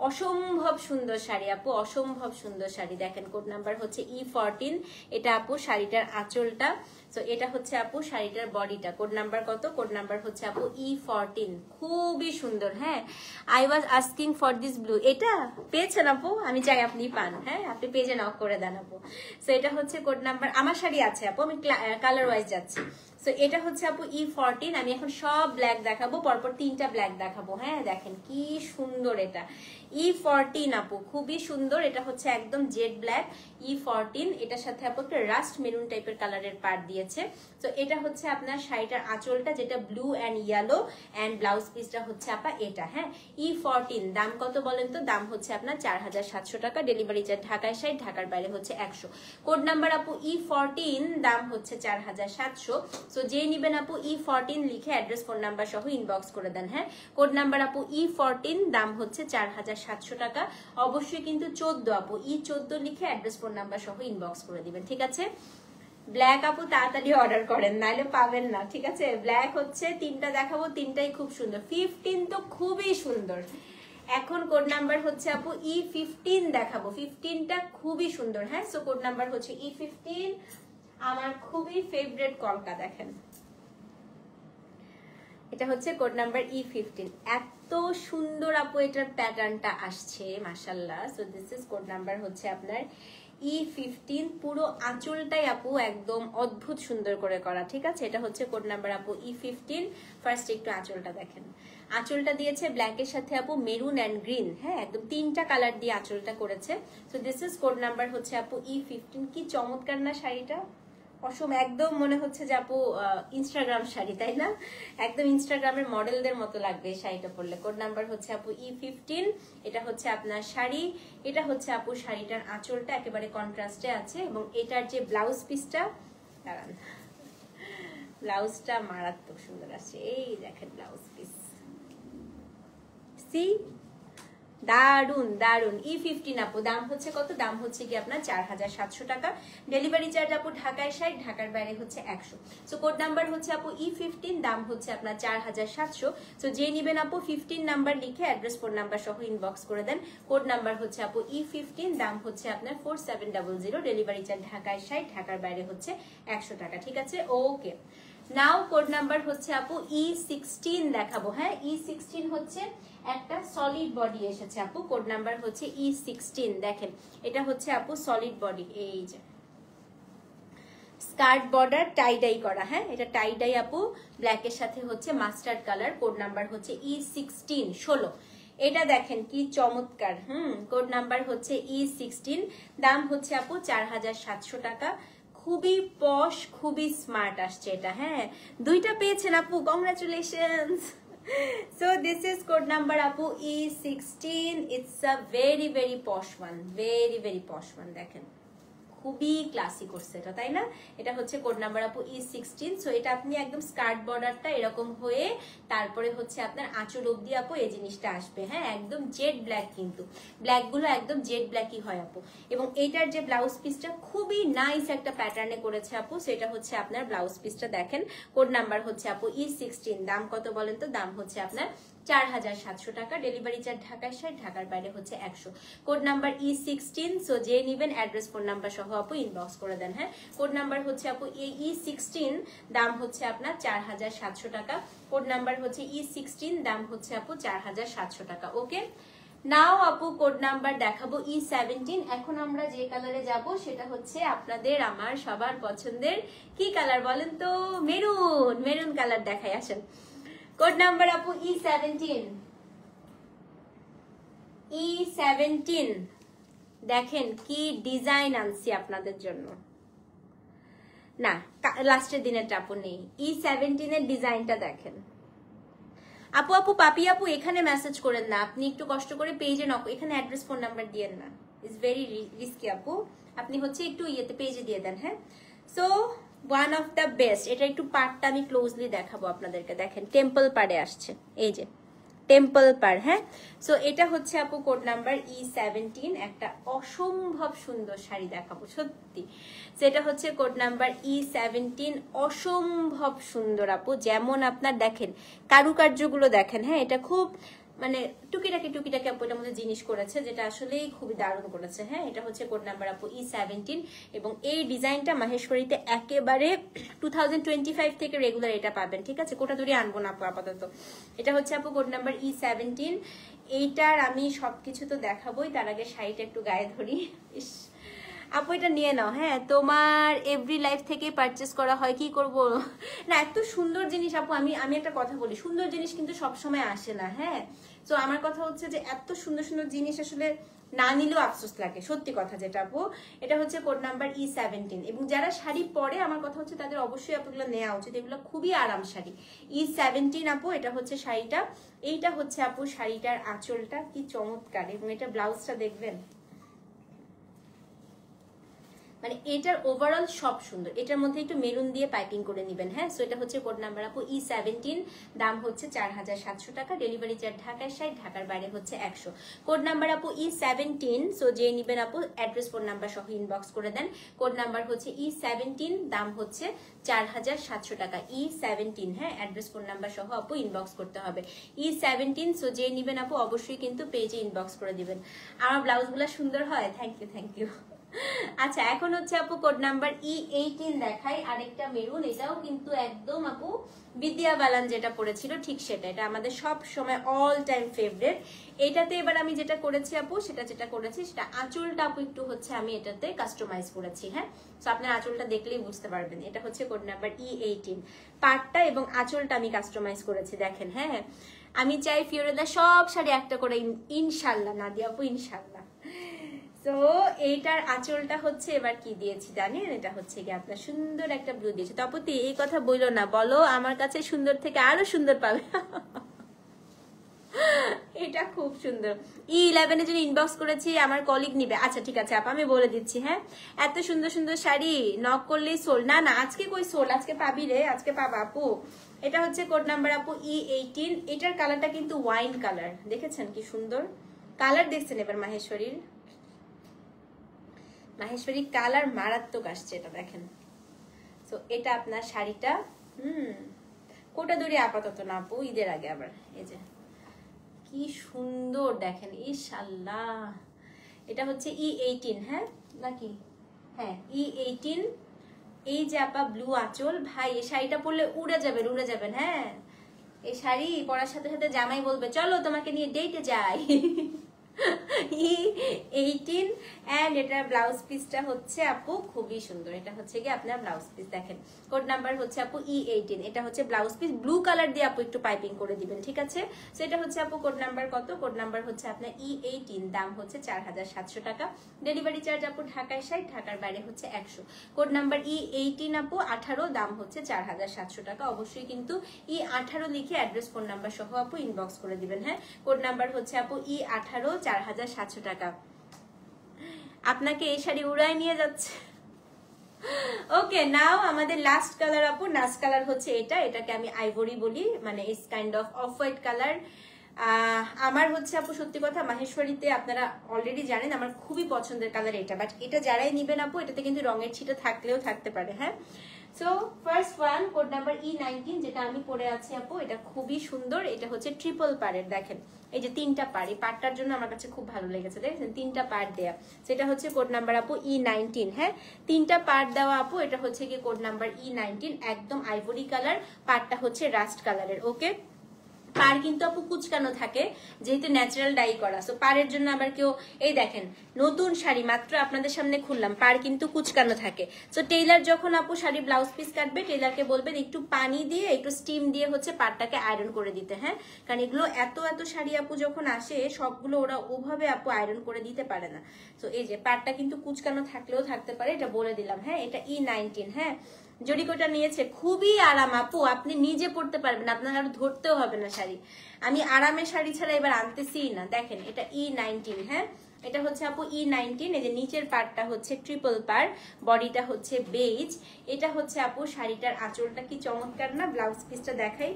অসম্ভব সুন্দর শাড়ি আপু, অসম্ভব সুন্দর শাড়ি। দেখেন কোড নাম্বার হচ্ছে E14। এটা আপু শাড়িটার আঁচলটা। সো এটা হচ্ছে আপু শাড়িটার বডিটা। কোড নাম্বার কত, কোড নাম্বার হচ্ছে আপু E14। খুবই সুন্দর। হ্যাঁ, I was asking for this blue. এটা পেয়েছেন আপু, আমি চাই আপনি পান। হ্যাঁ, আপনি পেজে নক করে দেন আপু। সো এটা হচ্ছে কোড নাম্বার, আমার শাড়ি আছে আপু, আমি কালার ওয়াইজ যাচ্ছি। সো এটা হচ্ছে আপু E14। আমি এখন সব ব্ল্যাক দেখাবো, পরপর তিনটা ব্ল্যাক দেখাবো। হ্যাঁ, দেখেন কি সুন্দর এটা E14 আপু, খুবই সুন্দর। এটা হচ্ছে একদম জেড ব্ল্যাক E14। এটার সাথে আপু একটা রাস্ট মেরুন টাইপের কালারের পার্ট দিয়েছে। তো এটা হচ্ছে আপনার শাড়িটার আঁচলটা, যেটা blue and yellow, and blouse পিসটা হচ্ছে আপা এটা। হ্যাঁ, E14 দাম কত বলেন তো? দাম হচ্ছে আপনার 4700 টাকা। ডেলিভারি চার্জ ঢাকায় 60, ঢাকার বাইরে হচ্ছে 100। কোড নাম্বার আপু E14, দাম হচ্ছে 4700। সো যে নিবেন আপু E14 লিখে অ্যাড্রেস ফোন নাম্বার সহ ইনবক্স করে দেন। হ্যাঁ, কোড নাম্বার আপু E14, দাম হচ্ছে 4700 টাকা। অবশ্যই কিন্তু 14 আপু, E14 লিখে অ্যাড্রেস ফোন নাম্বার সহ ইনবক্স করে দিবেন, ঠিক আছে? ব্ল্যাক আপু তাড়াতাড়ি অর্ডার করেন, নাইলে পাবেন না, ঠিক আছে? ব্ল্যাক হচ্ছে তিনটা দেখাবো, তিনটাই খুব সুন্দর। 15 তো খুবই সুন্দর। এখন কোড নাম্বার হচ্ছে আপু E15 দেখাবো। 15টা খুবই সুন্দর। হ্যাঁ, সো কোড নাম্বার হচ্ছে E15, আমার খুবই ফেভারিট কলকা। দেখেন এটা হচ্ছে কোড নাম্বার E15। এত সুন্দর আপু এটার প্যাটার্নটা আসছে, মাশাআল্লাহ। So this is code number হচ্ছে আপনার E15। পুরো আঁচলটাই আপু একদম অদ্ভুত সুন্দর করে করা, ঠিক আছে? এটা হচ্ছে কোড নাম্বার আপু E15। ফার্স্ট একটু আঁচলটা দেখেন, আঁচলটা দিয়েছে ব্ল্যাকের সাথে আপু মেরুন অ্যান্ড গ্রিন। হ্যাঁ, একদম তিনটা কালার দিয়ে আঁচলটা করেছে। So this is code number হচ্ছে আপু E15। কি চমৎকার না শাড়িটা, একদম মনে হচ্ছে যে আপু ইনস্টাগ্রাম শাড়ি, তাই না? একদম ইনস্টাগ্রামের মডেলদের মতো লাগবে এই শাড়িটা পরলে। কোড নাম্বার হচ্ছে আপু E15। এটা হচ্ছে আপনার শাড়ি, এটা হচ্ছে আপু শাড়িটার আঁচলটা একেবারে কন্ট্রাস্টে আছে, এবং এটার যে ব্লাউজ পিসটা, দাঁড়ান, ব্লাউজটা মারাত্মক সুন্দর আছে। এই দেখেন ব্লাউজ পিস, সি দারুন দারুন। E15 আপু, দাম হচ্ছে কত? দাম হচ্ছে কি আপনার 4700 টাকা। ডেলিভারি চার্জ আপু ঢাকায় 60, ঢাকার বাইরে হচ্ছে 100। সো কোড নাম্বার হচ্ছে আপু E15, দাম হচ্ছে আপনার 4700। সো যে নিবেন আপু 15 নাম্বার লিখে অ্যাড্রেস ফোন নাম্বার সহ ইনবক্স করে দেন। কোড নাম্বার হচ্ছে আপু E15, দাম হচ্ছে আপনার 4700। ডেলিভারি চার্জ ঢাকায় 60, ঢাকার বাইরে হচ্ছে 100 টাকা, ঠিক আছে? ওকে, নাও কোড নাম্বার হচ্ছে আপু E16 দেখাবো। হ্যাঁ, E16 হচ্ছে একটা সলিড বডি এসেছে আপু, কোড নাম্বার হচ্ছে E16। দেখেন এটা হচ্ছে আপু সলিড বডি, এই যে স্কার্ট বর্ডার টাই ডাই করা। হ্যাঁ, এটা টাই ডাই আপু, ব্ল্যাকের সাথে হচ্ছে মাস্টার্ড কালার, কোড নাম্বার হচ্ছে E16 16। এটা দেখেন কি চমৎকার, কোড নাম্বার হচ্ছে E16, দাম হচ্ছে আপু 4700 টাকা। খুবই পশ, খুবই স্মার্ট আসছে এটা। হ্যাঁ, দুইটা পেয়েছেন আপু, congratulations. So this is code number আপু E16. It's a very very posh one, very very posh one। দেখেন খুবই ক্লাসি করছে এটা, তাই না? এটা হচ্ছে কোড নাম্বার আপু E16। সো এটা আপনি একদম স্কার্ট বর্ডারটা এরকম হয়ে তারপরে হচ্ছে আপনার আঁচল অবধি আপু এই জিনিসটা আসবে। হ্যাঁ, একদম জেড ব্ল্যাক, কিন্তু ব্ল্যাক গুলো একদম জেড ব্ল্যাকই হয় আপু। এবং এইটার যে ব্লাউজ পিসটা খুবই নাইস একটা প্যাটার্নে করেছে আপু, সেটা হচ্ছে আপনার ব্লাউজ পিসটা দেখেন। কোড নাম্বার হচ্ছে আপু E16, দাম কত বলেন তো? দাম হচ্ছে আপনার 4700 টাকা। ডেলিভারি চার্জ ঢাকার সাইড, ঢাকার বাইরে হচ্ছে 100। Code number E16। সো যে নিবেন অ্যাড্রেস ফোন নাম্বার সহ আপু ইনবক্স করে দেন। হ্যাঁ, কোড নাম্বার হচ্ছে আপু E16, দাম হচ্ছে আপনার 4700 টাকা। কোড নাম্বার হচ্ছে E16, দাম হচ্ছে আপু 4700 টাকা। ওকে, নাও আপু কোড নাম্বার দেখাবো E17। এখন আমরা যে কালারে যাব সেটা হচ্ছে আপনাদের আমার সবার পছন্দের কি কালার বলেন তো? মেরুন, মেরুন কালার দেখাই, আসেন। কোড নাম্বার আপু E17। E17 দেখেন কি ডিজাইন আনছি আপনাদের জন্য। না, লাস্টের দিনেরটা আপু নেই, E17 এর ডিজাইনটা দেখেন। আপু আপু পাপি আপু এখানে মেসেজ করেন না, আপনি একটু কষ্ট করে পেজে নক, এখানে অ্যাড্রেস ফোন নাম্বার দিয়েন না, ইটস ভেরি রিস্কি আপু। আপনি হচ্ছে একটু ইয়েতে পেজে দিয়ে দেন। হ্যাঁ, so one of the best. এটা একটু পার্টটা আমি ক্লোজলি দেখাবো আপনাদেরকে। দেখেন টেম্পল পাড়ে আসছে, এই যে টেম্পল পার। হ্যাঁ, সো এটা হচ্ছে আপু কোড নাম্বার E17, একটা অসম্ভব সুন্দর শাড়ি দেখাবো সত্যি। সেটা হচ্ছে কোড নাম্বার E17, অসম্ভব সুন্দর আপু। যেমন আপনার দেখেন কারুকার্যগুলো দেখেন। হ্যাঁ, এটা খুব মানে টুকিটাকি টুকিটাকি আপু এটার মধ্যে জিনিস করেছে, যেটা আসলেই খুবই দারুণ করেছে। হ্যাঁ, এটা হচ্ছে কোড নাম্বার আপু E17 এবং এই ডিজাইনটা মাহেশ্বরীতে একেবারে 2025 থেকে রেগুলার এটা পাবেন। ঠিক আছে, কোটা দূরে আনবো না আপু আপাতত। এটা হচ্ছে আপু কোড নাম্বার E17। এইটার আমি সবকিছু তো দেখাবোই, তার আগে শাড়িটা একটু গায়ে ধরি। আপু এটা নিয়ে নাও। হ্যাঁ, তোমার এভরি লাইফ থেকে পারচেস করা হয়, কি করব না, এত সুন্দর জিনিস আপু। আমি একটা কথা বলি, সুন্দর জিনিস কিন্তু সবসময় আসে না। হ্যাঁ, তো আমার কথা হচ্ছে যে এত সুন্দর সুন্দর জিনিস আসলে না নিলেও আফসোস লাগে, সত্যি কথা যেটা আপু। এটা হচ্ছে কোড নাম্বার E17 এবং যারা শাড়ি পরে আমার কথা হচ্ছে তাদের অবশ্যই আপুগুলো নেওয়া উচিত, এগুলো খুবই আরাম শাড়ি। E17 আপু, এটা হচ্ছে শাড়িটা। এইটা হচ্ছে আপু শাড়িটার আঁচলটা, কি চমৎকার। এবং এটা ব্লাউজটা দেখবেন, মানে এটার ওভারঅল সব সুন্দর। এটার মধ্যে একটু মেরুন দিয়ে পাইপিং করে নেবেন। হ্যাঁ, সো এটা হচ্ছে কোড নাম্বার আপু E17, দাম হচ্ছে 4700 টাকা। ডেলিভারি চার্জ ঢাকার সাইড, ঢাকার বাইরে হচ্ছে 100। কোড নাম্বার আপু E17। সো যে নিবেন আপু অ্যাড্রেস ফোন নাম্বার সহ ইনবক্স করে দেন। কোড নাম্বার হচ্ছে E17, দাম হচ্ছে 4700 টাকা। E17, হ্যাঁ, অ্যাড্রেস ফোন নাম্বার সহ আপু ইনবক্স করতে হবে E17। সো যে নিবেন আপু অবশ্যই কিন্তু পেজে ইনবক্স করে দিবেন। আমার ব্লাউজগুলো সুন্দর হয়, থ্যাংক ইউ থ্যাংক ইউ। আচ্ছা, এখন হচ্ছে আপু কোড নাম্বার E18 দেখাই, আরেকটা মেরুন। এটাও কিন্তু একদম আপু বিদ্যা বালান যেটা পড়েছিল ঠিক সেটা, এটা আমাদের সব সময় অল টাইম ফেভারিট। এটাতে এবার আমি যেটা করেছি আপু, সেটা করেছি সেটা আঁচলটা আপু একটু হচ্ছে আমি এটাতে কাস্টমাইজ করেছি। হ্যাঁ, তো আপনার আঁচলটা দেখলেই বুঝতে পারবেন। এটা হচ্ছে কোড নাম্বার E18, পাটটা এবং আঁচলটা আমি কাস্টমাইজ করেছি। দেখেন, হ্যাঁ, আমি চাই ফিওরেদা সব শাড়ি একটা করে, ইনশাল্লাহ নাদিয়া আপু, ইনশাল্লাহ। তো এইটার আঁচলটা হচ্ছে এবার কি দিয়েছি জানেন? এটা হচ্ছে কি আপনার সুন্দর একটা ব্লু দিয়েছি। তপতি এই কথা বললো না, বলো আমার কাছে সুন্দর থেকে আরো সুন্দর পাবে। এটা খুব সুন্দর। E11 এর জন্য ইনবক্স করেছি, আমার কলিগ নিবে। আচ্ছা ঠিক আছে আপা, আমি বলে দিচ্ছি। হ্যাঁ, এত সুন্দর সুন্দর শাড়ি নক করলেই সোল। না না, আজকে কই সোল, আজকে পাবি রে, আজকে পাবা আপু। এটা হচ্ছে কোড নাম্বার আপু E18। এটার কালারটা কিন্তু ওয়াইন কালার, দেখেছেন কি সুন্দর কালার? দেখছেন এবার মাহেশ্বরীর কালার মারাত্মক আসছে, এটা দেখেন। তো এটা আপনার শাড়িটা, কোটা দড়ি আপাতত না আপু, ঈদের আগে আবার। এই যে কি সুন্দর দেখেন, ইনশাআল্লাহ। এটা হচ্ছে E18, হ্যাঁ নাকি? হ্যাঁ, E18, এই যে আপা ব্লু আঁচল, ভাই এই শাড়িটা পরলে উড়ে যাবেন। হ্যাঁ, এই শাড়ি পরার সাথে সাথে জামাই বলবে চলো তোমাকে নিয়ে ডেটে যাই। E18 এন্ড এটার ব্লাউজ পিসটা হচ্ছে আপু খুবই সুন্দর। এটা হচ্ছে কি আপনার ব্লাউজ পিস, দেখেন কোড নাম্বার হচ্ছে আপু E18। এটা হচ্ছে ব্লাউজ পিস, ব্লু কালার দিয়ে আপু একটু পাইপিং করে দিবেন, ঠিক আছে। সো এটা হচ্ছে আপু কোড নাম্বার কত, কোড নাম্বার হচ্ছে আপনার E18, দাম হচ্ছে 4700 টাকা। ডেলিভারি চার্জ আপু ঢাকায় 60, ঢাকার বাইরে হচ্ছে 100। কোড নাম্বার E18 আপু 18, দাম হচ্ছে 4700 টাকা। অবশ্যই কিন্তু E18 লিখে অ্যাড্রেস ফোন নাম্বার সহ আপু ইনবক্স করে দিবেন। হ্যাঁ, কোড নাম্বার হচ্ছে আপু E18, 4700 টাকা। আপনাকে এই শাড়ি উড়ায় নিয়ে যাচ্ছে। ওকে, নাও আমাদের লাস্ট কালার আপু, লাস্ট কালার হচ্ছে এটাকে আমি আইভরি বলি, মানে it's kind off white colour. আমার হচ্ছে আপু সত্যি কথা মাহেশ্বরীতে আপনারা অলরেডি জানেন আমার খুবই পছন্দের কালার এটা, বাট এটা যারাই নিবেন আপু এটাতে কিন্তু রঙের ছিটা থাকলেও থাকতে পারে। হ্যাঁ, so first one code number E19, যেটা আমি পরে আছি আপু, এটা খুবই সুন্দর। এটা হচ্ছে ট্রিপল পাড়ের, দেখেন এই যে 3টা পাড়, এই পাড়টার জন্য আমার কাছে খুব ভালো লেগেছে, দেখেন 3টা পাড় দেয়া। সেটা হচ্ছে কোড নাম্বার আপু E19। হ্যাঁ, 3টা পাড় দেওয়া আপু, এটা হচ্ছে কি কোড নাম্বার E19, একদম আইভরি কালার, পাড়টা হচ্ছে রাস্ট কালারের। ওকে, পাড় কিন্তু আপু কুচকানো থাকে যেহেতু ন্যাচারাল ডাই করা, সো পাড়ের জন্য আবার কেউ, এই দেখেন নতুন শাড়ি মাত্র আপনাদের সামনে খুললাম, পাড় কিন্তু কুচকানো থাকে। সো টেইলার যখন আপু শাড়ি ব্লাউজ পিস কাটবে, টেইলারকে বলবেন একটু পানি দিয়ে একটু স্টিম দিয়ে হচ্ছে পাড়টাকে আয়রন করে দিতে। হ্যাঁ, কারণ এগুলো এত শাড়ি আপু যখন আসে সবগুলো ওরা ওভাবে আপু আয়রন করে দিতে পারে না। তো এই যে পাড়টা কিন্তু কুচকানো থাকলেও থাকতে পারে, এটা বলে দিলাম। হ্যাঁ, এটা E19। হ্যাঁ, জরিকোটা নিয়েছে, খুবই আরাম আপু, আপনি নিজে পড়তে পারবেন, আপনার আর ধরতেও হবে না শাড়ি। আমি আরামের শাড়ি ছাড়া এবার আনতেছি না। দেখেন এটা E19। হ্যাঁ, এটা হচ্ছে আপু E19। এই যে নিচের পার্টটা হচ্ছে ট্রিপল পার, বডিটা হচ্ছে বেজ। এটা হচ্ছে আপু শাড়িটার আঁচলটা কি চমৎকার না, ব্লাউজ পিসটা দেখাই।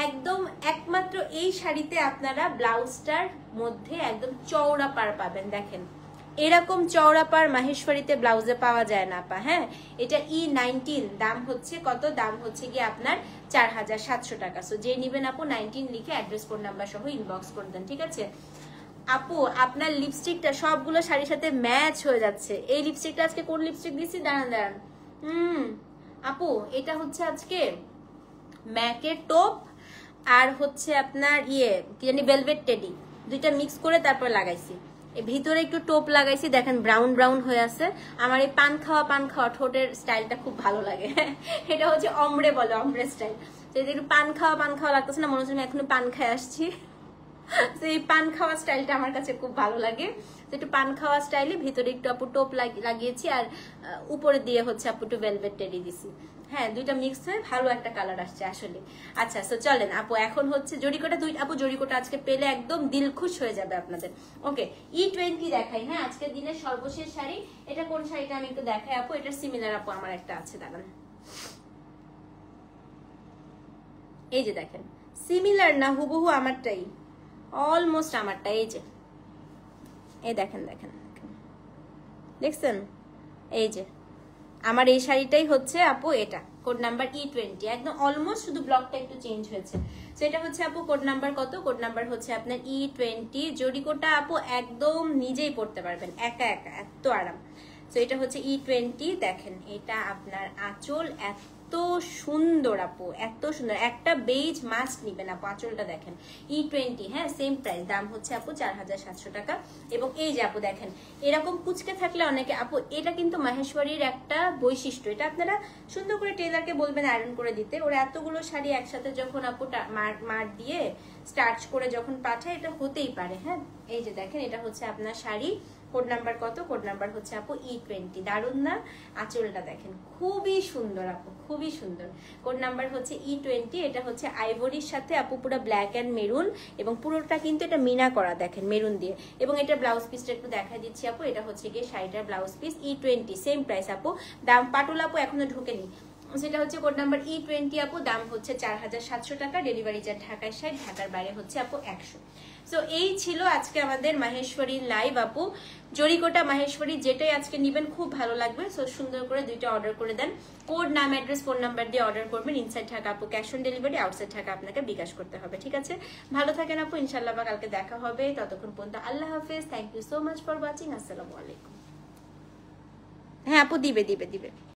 একদম একমাত্র এই শাড়িতে আপনারা ব্লাউজটার মধ্যে একদম চওড়া পার পাবেন, দেখেন এরকম চওড়া পার মাহেশ্বরীতে ব্লাউজে পাওয়া যায় না আপা। হ্যাঁ, এটা E19, দাম হচ্ছে কত, দাম হচ্ছে গিয়ে আপনার 4700 টাকা। সো যে নিবেন আপু 19 লিখে অ্যাড্রেস ফোন নাম্বার সহ ইনবক্স করে দেন, ঠিক আছে। আপু আপনার লিপস্টিকটা সবগুলো শাড়ির সাথে ম্যাচ হয়ে যাচ্ছে। এই লিপস্টিকটা আজকে কোন লিপস্টিক দিছি, দাঁড়ান। আপু এটা হচ্ছে আজকে ম্যাকের টোপ আর হচ্ছে আপনার কি জানি ভেলভেট টেডি, দুইটা মিক্স করে তারপর লাগাইছি। ভিতরে একটু টোপ লাগাইছি, দেখেন ব্রাউন ব্রাউন হয়ে আছে। আমার এই পান খাওয়া ঠোঁটের স্টাইলটা খুব ভালো লাগে। এটা হচ্ছে অমরে বলে, অমরে স্টাইল। তো একটু পান খাওয়া লাগতেছে না, মনে হচ্ছে আমি এখনো পান খাই আসছি। এই পান খাওয়া স্টাইলটা আমার কাছে খুব ভালো লাগে। একটু পান খাওয়া স্টাইলে ভিতরে একটু আপু টোপ লাগিয়েছি, আর উপরে দিয়ে হচ্ছে আপু একটু ভেলভেট টেডি দিছি। হ্যাঁ, দুইটা মিক্স হয়ে ভালো একটা কালার আসছে আসলে। আচ্ছা, তো চলেন আপু, এখন হচ্ছে জরিকোটা, আপু জরিকোটা আজকে পেলে একদম দিল খুশ হয়ে যাবে আপনাদের। ওকে, E20 দেখাই। হ্যাঁ, আজকের দিনের সর্বশেষ শাড়ি। এটা কোন শাড়িটা আমি একটু দেখাই আপু, এটা সিমিলার আপু আমার একটা আছে, দাঁড়ান। এই যে দেখেন, সিমিলার না, হুবহু আমারটাই, অলমোস্ট আমারটা। এই দেখেন দেখছেন, এই যে আমার এই শাড়িটাই হচ্ছে আপু, এটা কোড নাম্বার E20, একদম অলমোস্ট, শুধু ব্লকটা একটু চেঞ্জ হয়েছে। তো এটা হচ্ছে আপু কোড নাম্বার কত, কোড নাম্বার হচ্ছে আপনার E20। জরিকোটা আপু একদম নিজেই পড়তে পারবেন একা এত আরাম। তো এটা হচ্ছে E20, দেখেন এটা আপনার আঁচল এত সুন্দর আপু, এত সুন্দর, একটা বেজ মাস্ক নিবেন আপু, আঁচলটা দেখেন E20। হ্যাঁ, সেম প্রাইস, দাম হচ্ছে আপু 4700 টাকা। এবং এই যে আপু দেখেন এরকম কুচকে থাকলে অনেকে আপু, এটা কিন্তু মাহেশ্বরীর একটা বৈশিষ্ট্য, এটা আপনারা সুন্দর করে টেলারকে বলবেন আয়রন করে দিতে। ওরা এতগুলো শাড়ি একসাথে যখন আপু মার দিয়ে স্টার্চ করে যখন পাঠায়, এটা হতেই পারে। হ্যাঁ, এই যে দেখেন এটা হচ্ছে আপনার শাড়ি, কোড নাম্বার কত, কোড নাম্বার হচ্ছে আপু E20। দারুন না, আঁচলটা দেখেন খুবই সুন্দর আপু, খুবই সুন্দর। কোড নাম্বার হচ্ছে E20। এটা হচ্ছে আইভরির সাথে আপু পুরো ব্ল্যাক এন্ড মেরুন, এবং পুরোটা কিন্তু এটা মিনা করা, দেখেন মেরুন দিয়ে। এবং এটা ব্লাউজ পিসটা একটু দেখা দিচ্ছি আপু, এটা হচ্ছে গিয়ে শাড়িটার blouse piece E20, same price আপু। দাম পাটুল আপু এখনো ঢোকেনি, সেটা হচ্ছে কোড নাম্বার E20 আপু, দাম হচ্ছে 4700 টাকা। ডেলিভারি চার্জ ঢাকায় 60, ঢাকার বাইরে হচ্ছে আপু 100। সো এই ছিল আজকে আমাদের মাহেশ্বরীর লাইভ আপু। জরিকোটা মাহেশ্বরী যেটাই আজকে নিবেন খুব ভালো লাগবে। সো সুন্দর করে দুইটা অর্ডার করে দেন, কোড নাম অ্যাড্রেস ফোন নাম্বার দিয়ে অর্ডার করবেন। ইনসাইড ঢাকা আপু cash on delivery, outside Dhaka আপনাকে বিকাশ করতে হবে, ঠিক আছে। ভালো থাকেন আপু, ইনশাল্লাহ কালকে দেখা হবে, ততক্ষণ পর্যন্ত আল্লাহ হাফেজ। Thank you so much for watching. আসসালামু আলাইকুম। হ্যাঁ আপু, দিবে।